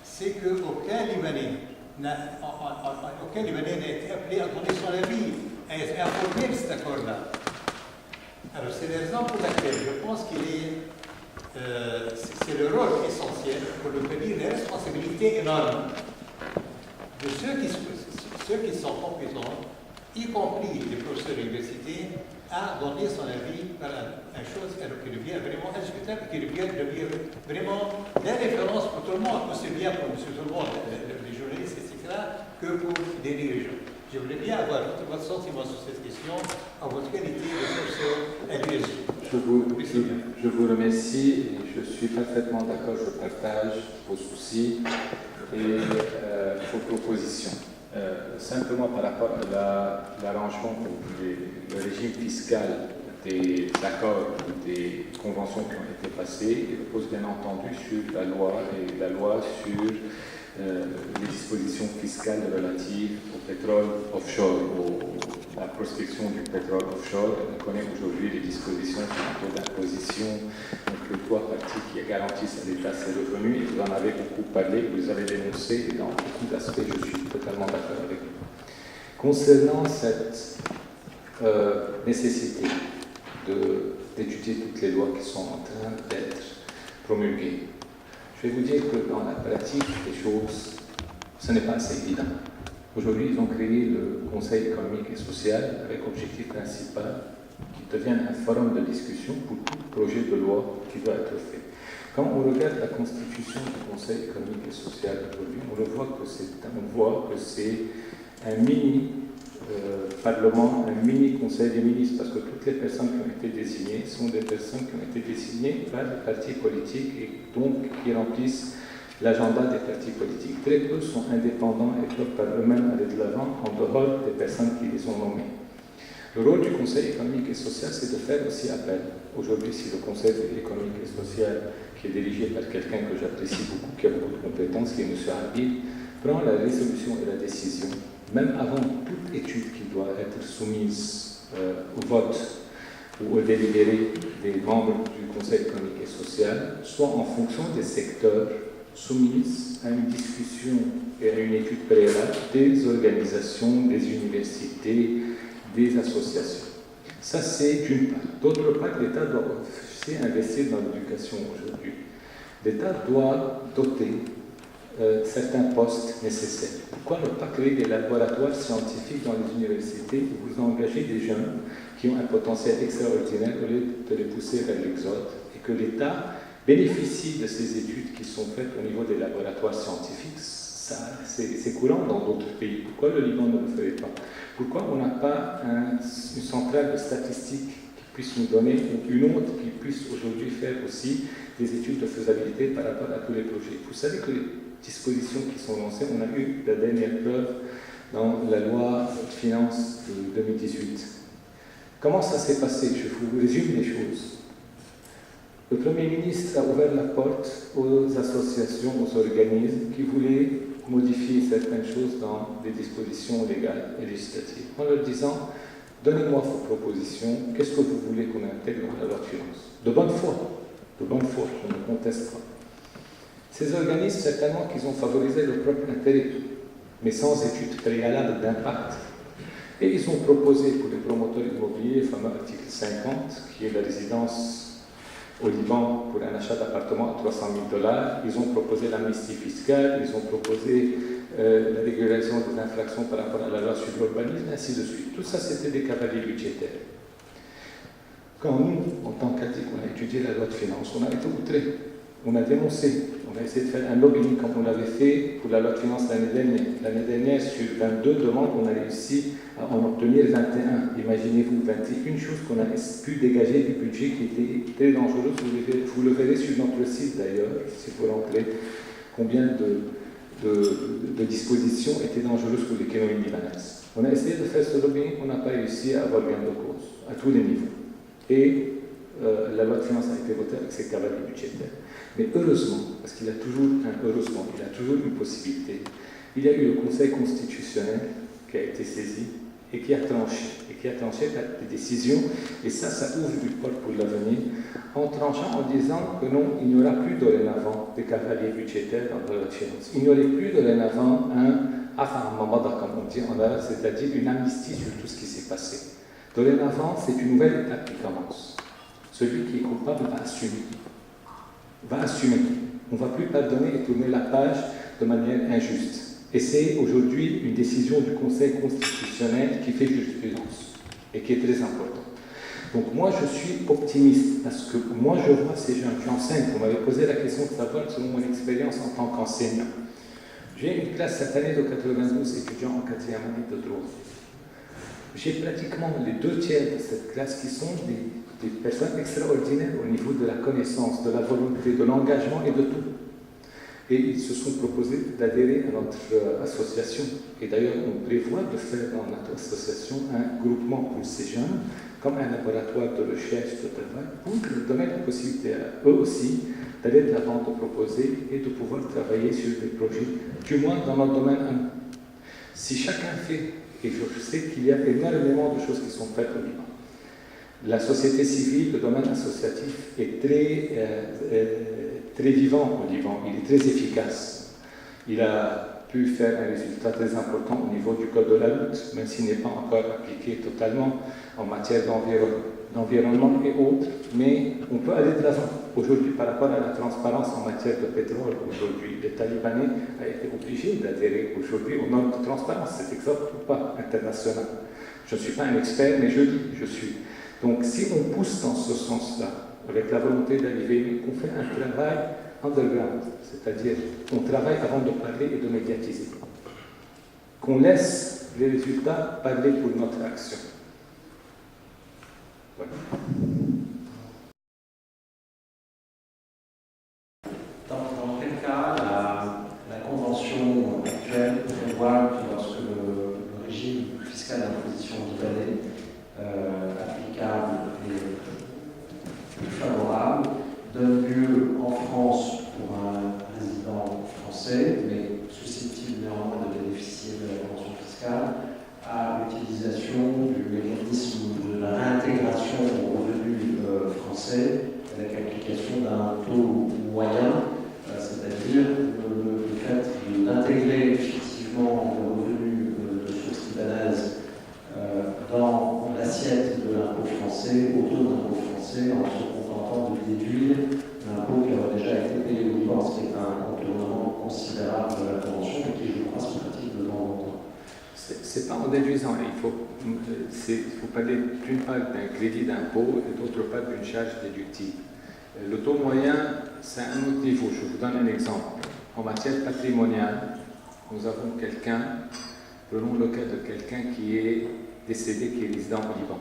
c'est qu'aucun Libanais n'a été appelé à donner son avis, à être informé de cet accord-là. Alors c'est la raison pour laquelle je pense c'est le rôle essentiel, pour le dire, la responsabilité énorme de ceux qui sont compétents, y compris les professeurs de l'université, à donner son avis par une chose qui devient vraiment indiscutable, qui devient vraiment la référence pour tout le monde, aussi bien pour M. Tout le monde, les journalistes, etc., que pour des dirigeants. Je voulais bien avoir votre sentiment sur cette question, en votre qualité de professeur à l'USJ. Je vous remercie et je suis parfaitement d'accord, je partage vos soucis et vos propositions. Simplement par rapport à l'arrangement, le régime fiscal des accords ou des conventions qui ont été passées, il repose bien entendu sur la loi et la loi sur les dispositions fiscales relatives au pétrole offshore, à la prospection du pétrole offshore. On connaît aujourd'hui les dispositions sur le taux d'imposition, donc les trois parties qui garantissent à l'État ses revenus. Et vous en avez beaucoup parlé, vous avez dénoncé, et dans beaucoup d'aspects, je suis totalement d'accord avec vous. Concernant cette nécessité d'étudier toutes les lois qui sont en train d'être promulguées, je vais vous dire que dans la pratique des choses, ce n'est pas assez évident. Aujourd'hui, ils ont créé le Conseil économique et social avec objectif principal qu'il devienne un forum de discussion pour tout projet de loi qui doit être fait. Quand on regarde la constitution du Conseil économique et social aujourd'hui, on voit que c'est un mini parlement, un mini conseil des ministres, parce que toutes les personnes qui ont été désignées sont des personnes qui ont été désignées par les partis politiques et donc qui remplissent l'agenda des partis politiques. Très peu sont indépendants et peuvent par eux-mêmes aller de l'avant en dehors des personnes qui les ont nommés. Le rôle du Conseil économique et social, c'est de faire aussi appel. Aujourd'hui, si le Conseil économique et social, qui est dirigé par quelqu'un que j'apprécie beaucoup, qui a beaucoup de compétences, qui est M. Habib, prend la résolution et la décision, même avant toute étude qui doit être soumise au vote ou au délibéré des membres du Conseil économique et social, soit en fonction des secteurs soumis à une discussion et à une étude préalable des organisations, des universités, des associations. Ça, c'est d'une part. D'autre part, l'État doit aussi investir dans l'éducation aujourd'hui. L'État doit doter certains postes nécessaires. Pourquoi ne pas créer des laboratoires scientifiques dans les universités où vous engagez des jeunes qui ont un potentiel extraordinaire au lieu de les pousser vers l'exode et que l'État bénéficie de ces études qui sont faites au niveau des laboratoires scientifiques? C'est courant dans d'autres pays. Pourquoi le Liban ne le ferait pas? Pourquoi on n'a pas une centrale de statistiques qui puisse nous donner, ou une autre qui puisse aujourd'hui faire aussi des études de faisabilité par rapport à tous les projets. Vous savez que les dispositions qui sont lancées, on a eu la dernière preuve dans la loi de finances de 2018. Comment ça s'est passé? Je vous résume les choses. Le Premier ministre a ouvert la porte aux associations, aux organismes qui voulaient modifier certaines choses dans les dispositions légales et législatives, en leur disant « Donnez-moi vos propositions, qu'est-ce que vous voulez qu'on intègre dans la loi de finances ?» De bonne foi, je ne conteste pas. Ces organismes, certainement qu'ils ont favorisé leur propre intérêt, mais sans étude préalable d'impact. Et ils ont proposé pour les promoteurs immobiliers, le fameux article 50, qui est la résidence au Liban pour un achat d'appartement à 300 000 $, ils ont proposé l'amnistie fiscale, ils ont proposé la régulation des infractions par rapport à la loi sur l'urbanisme, ainsi de suite. Tout ça, c'était des cavaliers budgétaires. Quand nous, en tant qu'ADIC, on a étudié la loi de finances, on a été outrés, on a dénoncé, on a essayé de faire un lobbying comme on l'avait fait pour la loi de finances l'année dernière. L'année dernière, sur 22 demandes, on a réussi à en obtenir 21. Imaginez-vous, 21 choses qu'on a pu dégager du budget qui était très dangereux. Vous le verrez sur notre site d'ailleurs, si vous rentrez, combien de dispositions étaient dangereuses pour l'économie libanaise. On a essayé de faire ce lobbying, on n'a pas réussi à avoir gain de cause, à tous les niveaux. Et la loi de finances a été votée avec ses cavaliers budgétaires. Mais heureusement, parce qu'il y a toujours une possibilité, il y a eu le Conseil constitutionnel qui a été saisi et qui a tranché des décisions, et ça ouvre une porte pour l'avenir, en tranchant en disant que non, il n'y aura plus dorénavant des cavaliers budgétaires dans la loi de finances. Il n'y aurait plus dorénavant un afamamada, comme on dit en arabe, c'est-à-dire une amnistie sur tout ce qui s'est passé. Dorénavant, c'est une nouvelle étape qui commence. Celui qui est coupable va assumer. On ne va plus pardonner et tourner la page de manière injuste. Et c'est aujourd'hui une décision du Conseil constitutionnel qui fait jurisprudence et qui est très importante. Donc moi, je suis optimiste parce que moi, je vois ces jeunes. J'enseigne. Vous m'avez posé la question de savoir selon mon expérience en tant qu'enseignant. J'ai une classe cette année de 92 étudiants en 4e année de droit. J'ai pratiquement les 2 tiers de cette classe qui sont des personnes extraordinaires au niveau de la connaissance, de la volonté, de l'engagement et de tout. Et ils se sont proposés d'adhérer à notre association. Et d'ailleurs, on prévoit de faire dans notre association un groupement pour ces jeunes, comme un laboratoire de recherche, de travail, pour leur donner la possibilité à eux aussi d'aller de l'avant, de proposer et de pouvoir travailler sur des projets, du moins dans notre domaine à nous. Si chacun fait, et je sais qu'il y a énormément de choses qui sont faites au Liban, la société civile, le domaine associatif est très vivant au Liban, il est très efficace. Il a pu faire un résultat très important au niveau du code de la route, même s'il n'est pas encore appliqué totalement en matière d'environnement et autres, mais on peut aller de l'avant. Aujourd'hui, par rapport à la transparence en matière de pétrole, aujourd'hui, l'État libanais a été obligé d'adhérer aujourd'hui aux normes de transparence. C'est exact ou pas international. Je ne suis pas un expert, mais je suis. Donc, si on pousse dans ce sens-là, avec la volonté d'arriver, qu'on fait un travail underground, c'est-à-dire qu'on travaille avant de parler et de médiatiser, qu'on laisse les résultats parler pour notre action. Voilà. Dans quel cas la convention actuelle prévoit que lorsque le régime fiscal d'imposition libanais applicable et plus favorable donne lieu en France pour un résident français, mais susceptible néanmoins de bénéficier de la convention fiscale, à l'utilisation du mécanisme de la réintégration au revenu français avec l'application d'un taux moyen, c'est-à-dire le fait d'intégrer effectivement le revenu de source libanaise dans l'assiette de l'impôt français, au taux d'impôt français, en se contentant de déduire l'impôt qui aurait déjà été payé au Liban, ce qui est un contournement considérable de la convention et qui, je crois, se pratique de temps en temps. C'est pas en déduisant, il faut parler d'une part d'un crédit d'impôt et d'autre part d'une charge déductible. Le taux moyen, c'est un autre niveau. Je vous donne un exemple. En matière patrimoniale, nous avons quelqu'un, prenons le cas de quelqu'un qui est décédé, qui est résident au Liban,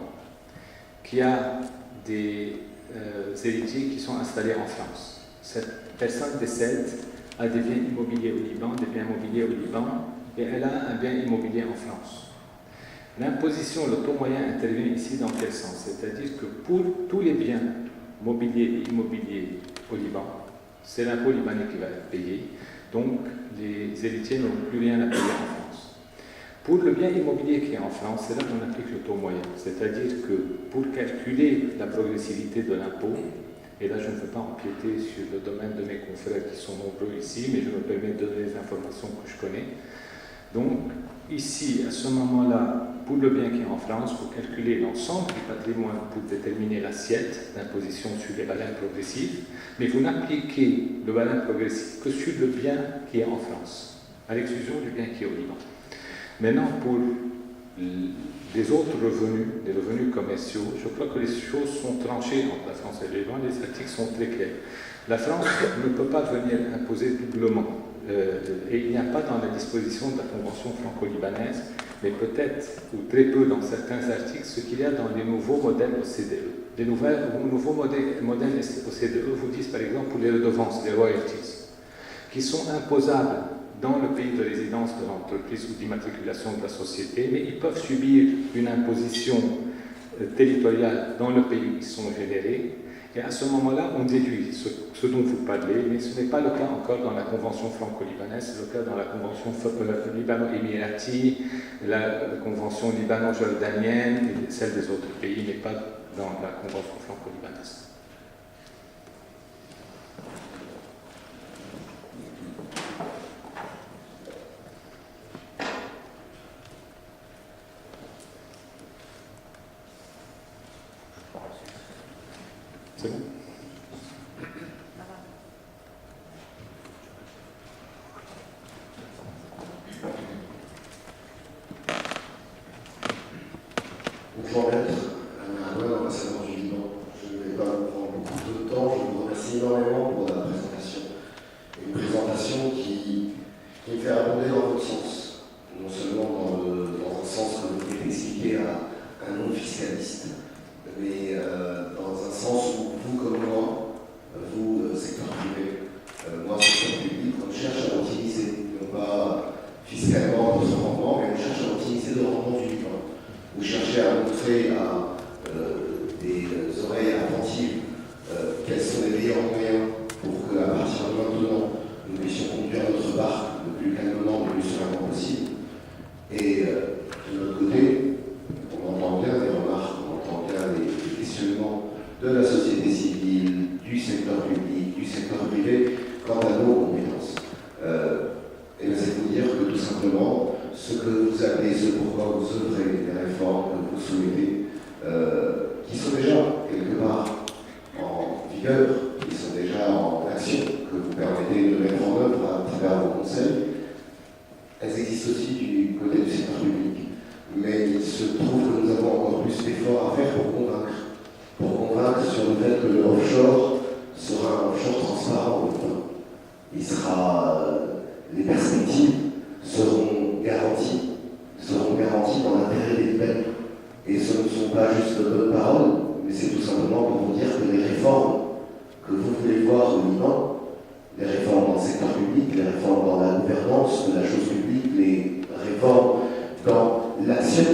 qui a des héritiers qui sont installés en France. Cette personne décède, a des biens immobiliers au Liban, et elle a un bien immobilier en France. L'imposition, le taux moyen intervient ici dans quel sens? C'est-à-dire que pour tous les biens mobiliers et immobiliers au Liban, c'est l'impôt libanais qui va être payé, donc les héritiers n'ont plus rien à payer en France. Pour le bien immobilier qui est en France, c'est là qu'on applique le taux moyen, c'est-à-dire que pour calculer la progressivité de l'impôt, et là je ne veux pas empiéter sur le domaine de mes confrères qui sont nombreux ici, mais je me permets de donner les informations que je connais. Donc ici, à ce moment-là, pour le bien qui est en France, il faut calculer l'ensemble du patrimoine pour déterminer l'assiette d'imposition sur les valeurs progressives, mais vous n'appliquez le valeur progressif que sur le bien qui est en France, à l'exclusion du bien qui est au Liban. Maintenant, pour les autres revenus, les revenus commerciaux, je crois que les choses sont tranchées entre la France et le Liban, les articles sont très clairs. La France ne peut pas venir imposer doublement, et il n'y a pas dans la disposition de la Convention franco-libanaise, mais peut-être, ou très peu dans certains articles, ce qu'il y a dans les nouveaux modèles OCDE. Les nouveaux modèles OCDE vous disent par exemple pour les redevances, les royalties, qui sont imposables dans le pays de résidence de l'entreprise ou d'immatriculation de la société, mais ils peuvent subir une imposition territoriale dans le pays où ils sont générés. Et à ce moment-là, on déduit ce dont vous parlez, mais ce n'est pas le cas encore dans la Convention franco-libanaise, c'est le cas dans la Convention libano-émirati, la Convention libano-jordanienne et celle des autres pays, mais pas dans la Convention franco-libanaise. C'est bon? Bonjour maître, ambassadeur du Liban. Je ne vais pas vous prendre beaucoup de temps, je vous remercie énormément pour la présentation. Une présentation qui me fait abonder dans votre sens, non seulement dans un sens que vous pouvez expliquer à un non-fiscaliste, mais dans un sens où vous comme moi, vous, secteur privé, moi, secteur public, on cherche à optimiser, non pas fiscalement votre rendement, mais on cherche à optimiser le rendement du Liban. Vous cherchez à montrer à des oreilles attentives quels sont les meilleurs moyens pour qu'à partir de maintenant, nous puissions conduire notre barque le plus calmement, le plus sereinement possible. Et de notre côté, on entend bien les remarques, on entend bien les questionnements de la société civile, du secteur public, du secteur privé, quant à nos compétences. Et c'est vous dire que tout simplement, ce que vous appelez, ce pourquoi vous œuvrez, les réformes que vous souhaitez, qui sont déjà quelque part en vigueur, qui sont déjà en action, que vous permettez de mettre en œuvre à travers vos conseils, elles existent aussi du côté du secteur public. Mais il se trouve que nous avons encore plus d'efforts à faire pour convaincre. Pour convaincre sur le fait que le offshore sera un offshore transparent. Les perspectives seront garanties dans l'intérêt des Libanais. Et ce ne sont pas juste de bonnes paroles, mais c'est tout simplement pour vous dire que les réformes que vous voulez voir au Liban, les réformes dans le secteur public, les réformes dans la gouvernance de la chose publique, les réformes dans l'action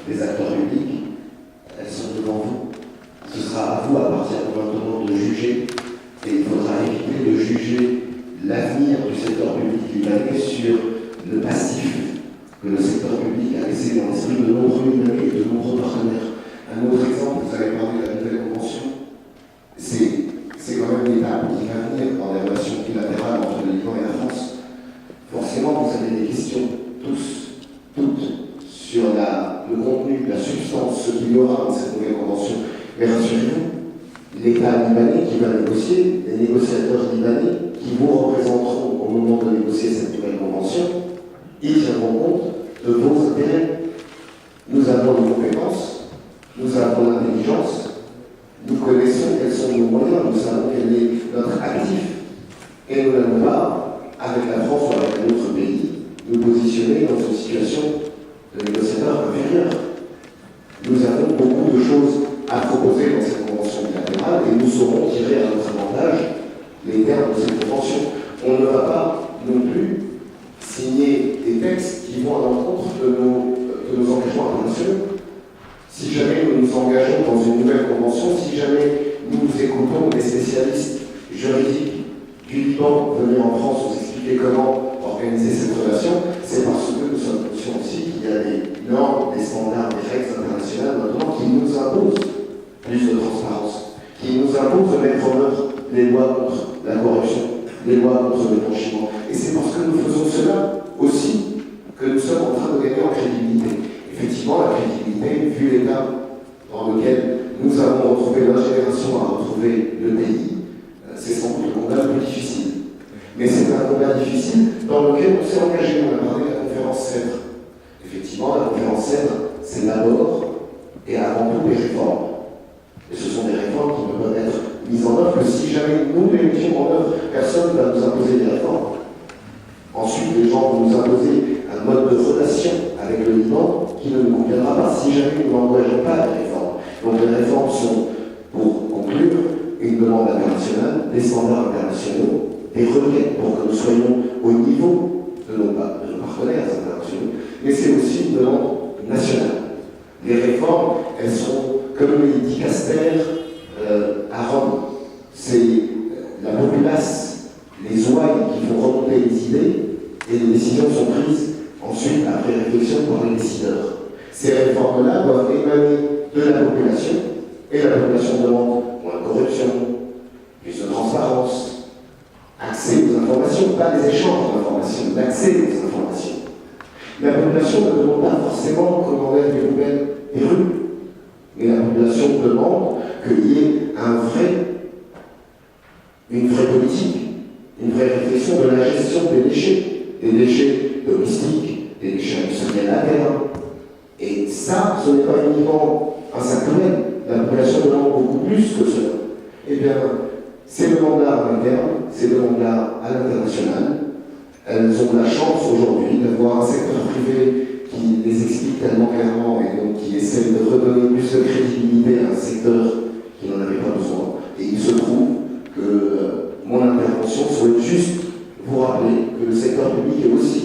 des acteurs publics, elles sont devant vous. Ce sera à vous à partir de maintenant de juger, et il faudra éviter de juger l'avenir du secteur public libanais sur le passif que le secteur public a laissé dans l'esprit de nombreux Libanais et de nombreux partenaires. Un autre exemple, vous avez parlé de la nouvelle convention, c'est quand même l'étape qui va venir dans les relations bilatérales entre le Liban et la France. Forcément, vous avez des questions, toutes, sur le contenu, la substance, ce qu'il y aura dans cette nouvelle convention. Mais rassurez-vous, l'État libanais qui va négocier, les négociateurs libanais qui vous représenteront au moment de négocier cette nouvelle convention, ils tiendront compte de vos intérêts. Nous avons les compétences, nous avons l'intelligence, nous connaissons quels sont nos moyens, nous savons quel est notre actif, et nous n'allons pas, avec la France ou avec un autre pays, nous positionner dans une situation de négociateur inférieur. Nous avons beaucoup de choses à proposer dans cette convention saurons tirer à notre avantage les termes de cette convention. On ne va pas non plus signer des textes qui vont à l'encontre de nos engagements internationaux. Si jamais nous nous engageons dans une nouvelle convention, si jamais nous écoutons des spécialistes juridiques du Liban venir en France nous expliquer comment organiser cette relation, c'est parce que nous sommes conscients aussi qu'il y a des normes, des standards, des règles internationales notamment qui nous imposent plus de transparence, qui nous imposent de mettre en œuvre les lois contre la corruption, les lois contre le blanchiment. Et c'est parce que nous faisons cela aussi que nous sommes en train de gagner en crédibilité. Effectivement, la crédibilité, vu l'état dans lequel nous avons retrouvé notre génération à retrouver le pays, c'est sans doute un combat plus difficile. Mais c'est un combat difficile dans lequel on s'est engagé. On a parlé de la conférence CEDRE. Effectivement, la conférence CEDRE, c'est d'abord et avant tout des réformes. Et ce sont des réformes qui ne peuvent être mises en œuvre que si jamais nous les mettions en œuvre, personne ne va nous imposer des réformes. Ensuite, les gens vont nous imposer un mode de relation avec le Liban qui ne nous conviendra pas si jamais nous n'engageons pas les réformes. Donc les réformes sont, pour conclure, une demande internationale, des standards internationaux, des requêtes pour que nous soyons au niveau de nos partenaires internationaux, mais c'est aussi une demande nationale. Les réformes, elles sont, comme le dit Casper à Rome, c'est la populace, les ouailles qui font remonter les idées, et les décisions sont prises ensuite après réflexion par les décideurs. Ces réformes-là doivent émaner de la population, et la population demande moins de corruption, plus de transparence, accès aux informations, pas les échanges d'informations, l'accès aux informations. La population ne demande pas forcément comment être les poubelles des rues, mais la population demande qu'il y ait une vraie politique, une vraie réflexion de la gestion des déchets domestiques, des déchets industriels à terre. Et ça, ce n'est pas uniquement un sac poubelle. La population demande beaucoup plus que cela. Eh bien, ces demandes-là à l'interne, ces demandes-là à l'international, elles ont la chance aujourd'hui d'avoir un secteur privé qui les explique tellement clairement et donc qui essaie de redonner plus de crédibilité à un secteur qui n'en avait pas besoin. Et il se trouve que mon intervention souhaite juste vous rappeler que le secteur public est aussi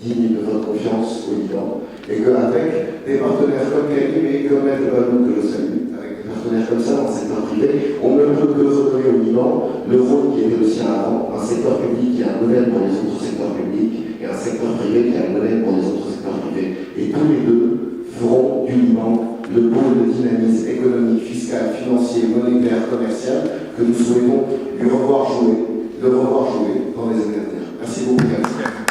digne de votre confiance au Liban et qu'avec des partenaires comme Karim et comme Maître Balou, que je salue, avec des partenaires comme ça dans le secteur privé, on ne peut que redonner au Liban le rôle qui était le sien avant, un secteur public qui est un modèle pour les autres secteurs publics et un secteur privé qui est un modèle pour les autres secteurs privés. Et tous les deux feront du Liban le pôle de dynamisme économique, fiscal, financier, monétaire, commercial que nous souhaitons lui revoir jouer, dans les années à venir. Merci beaucoup. Merci.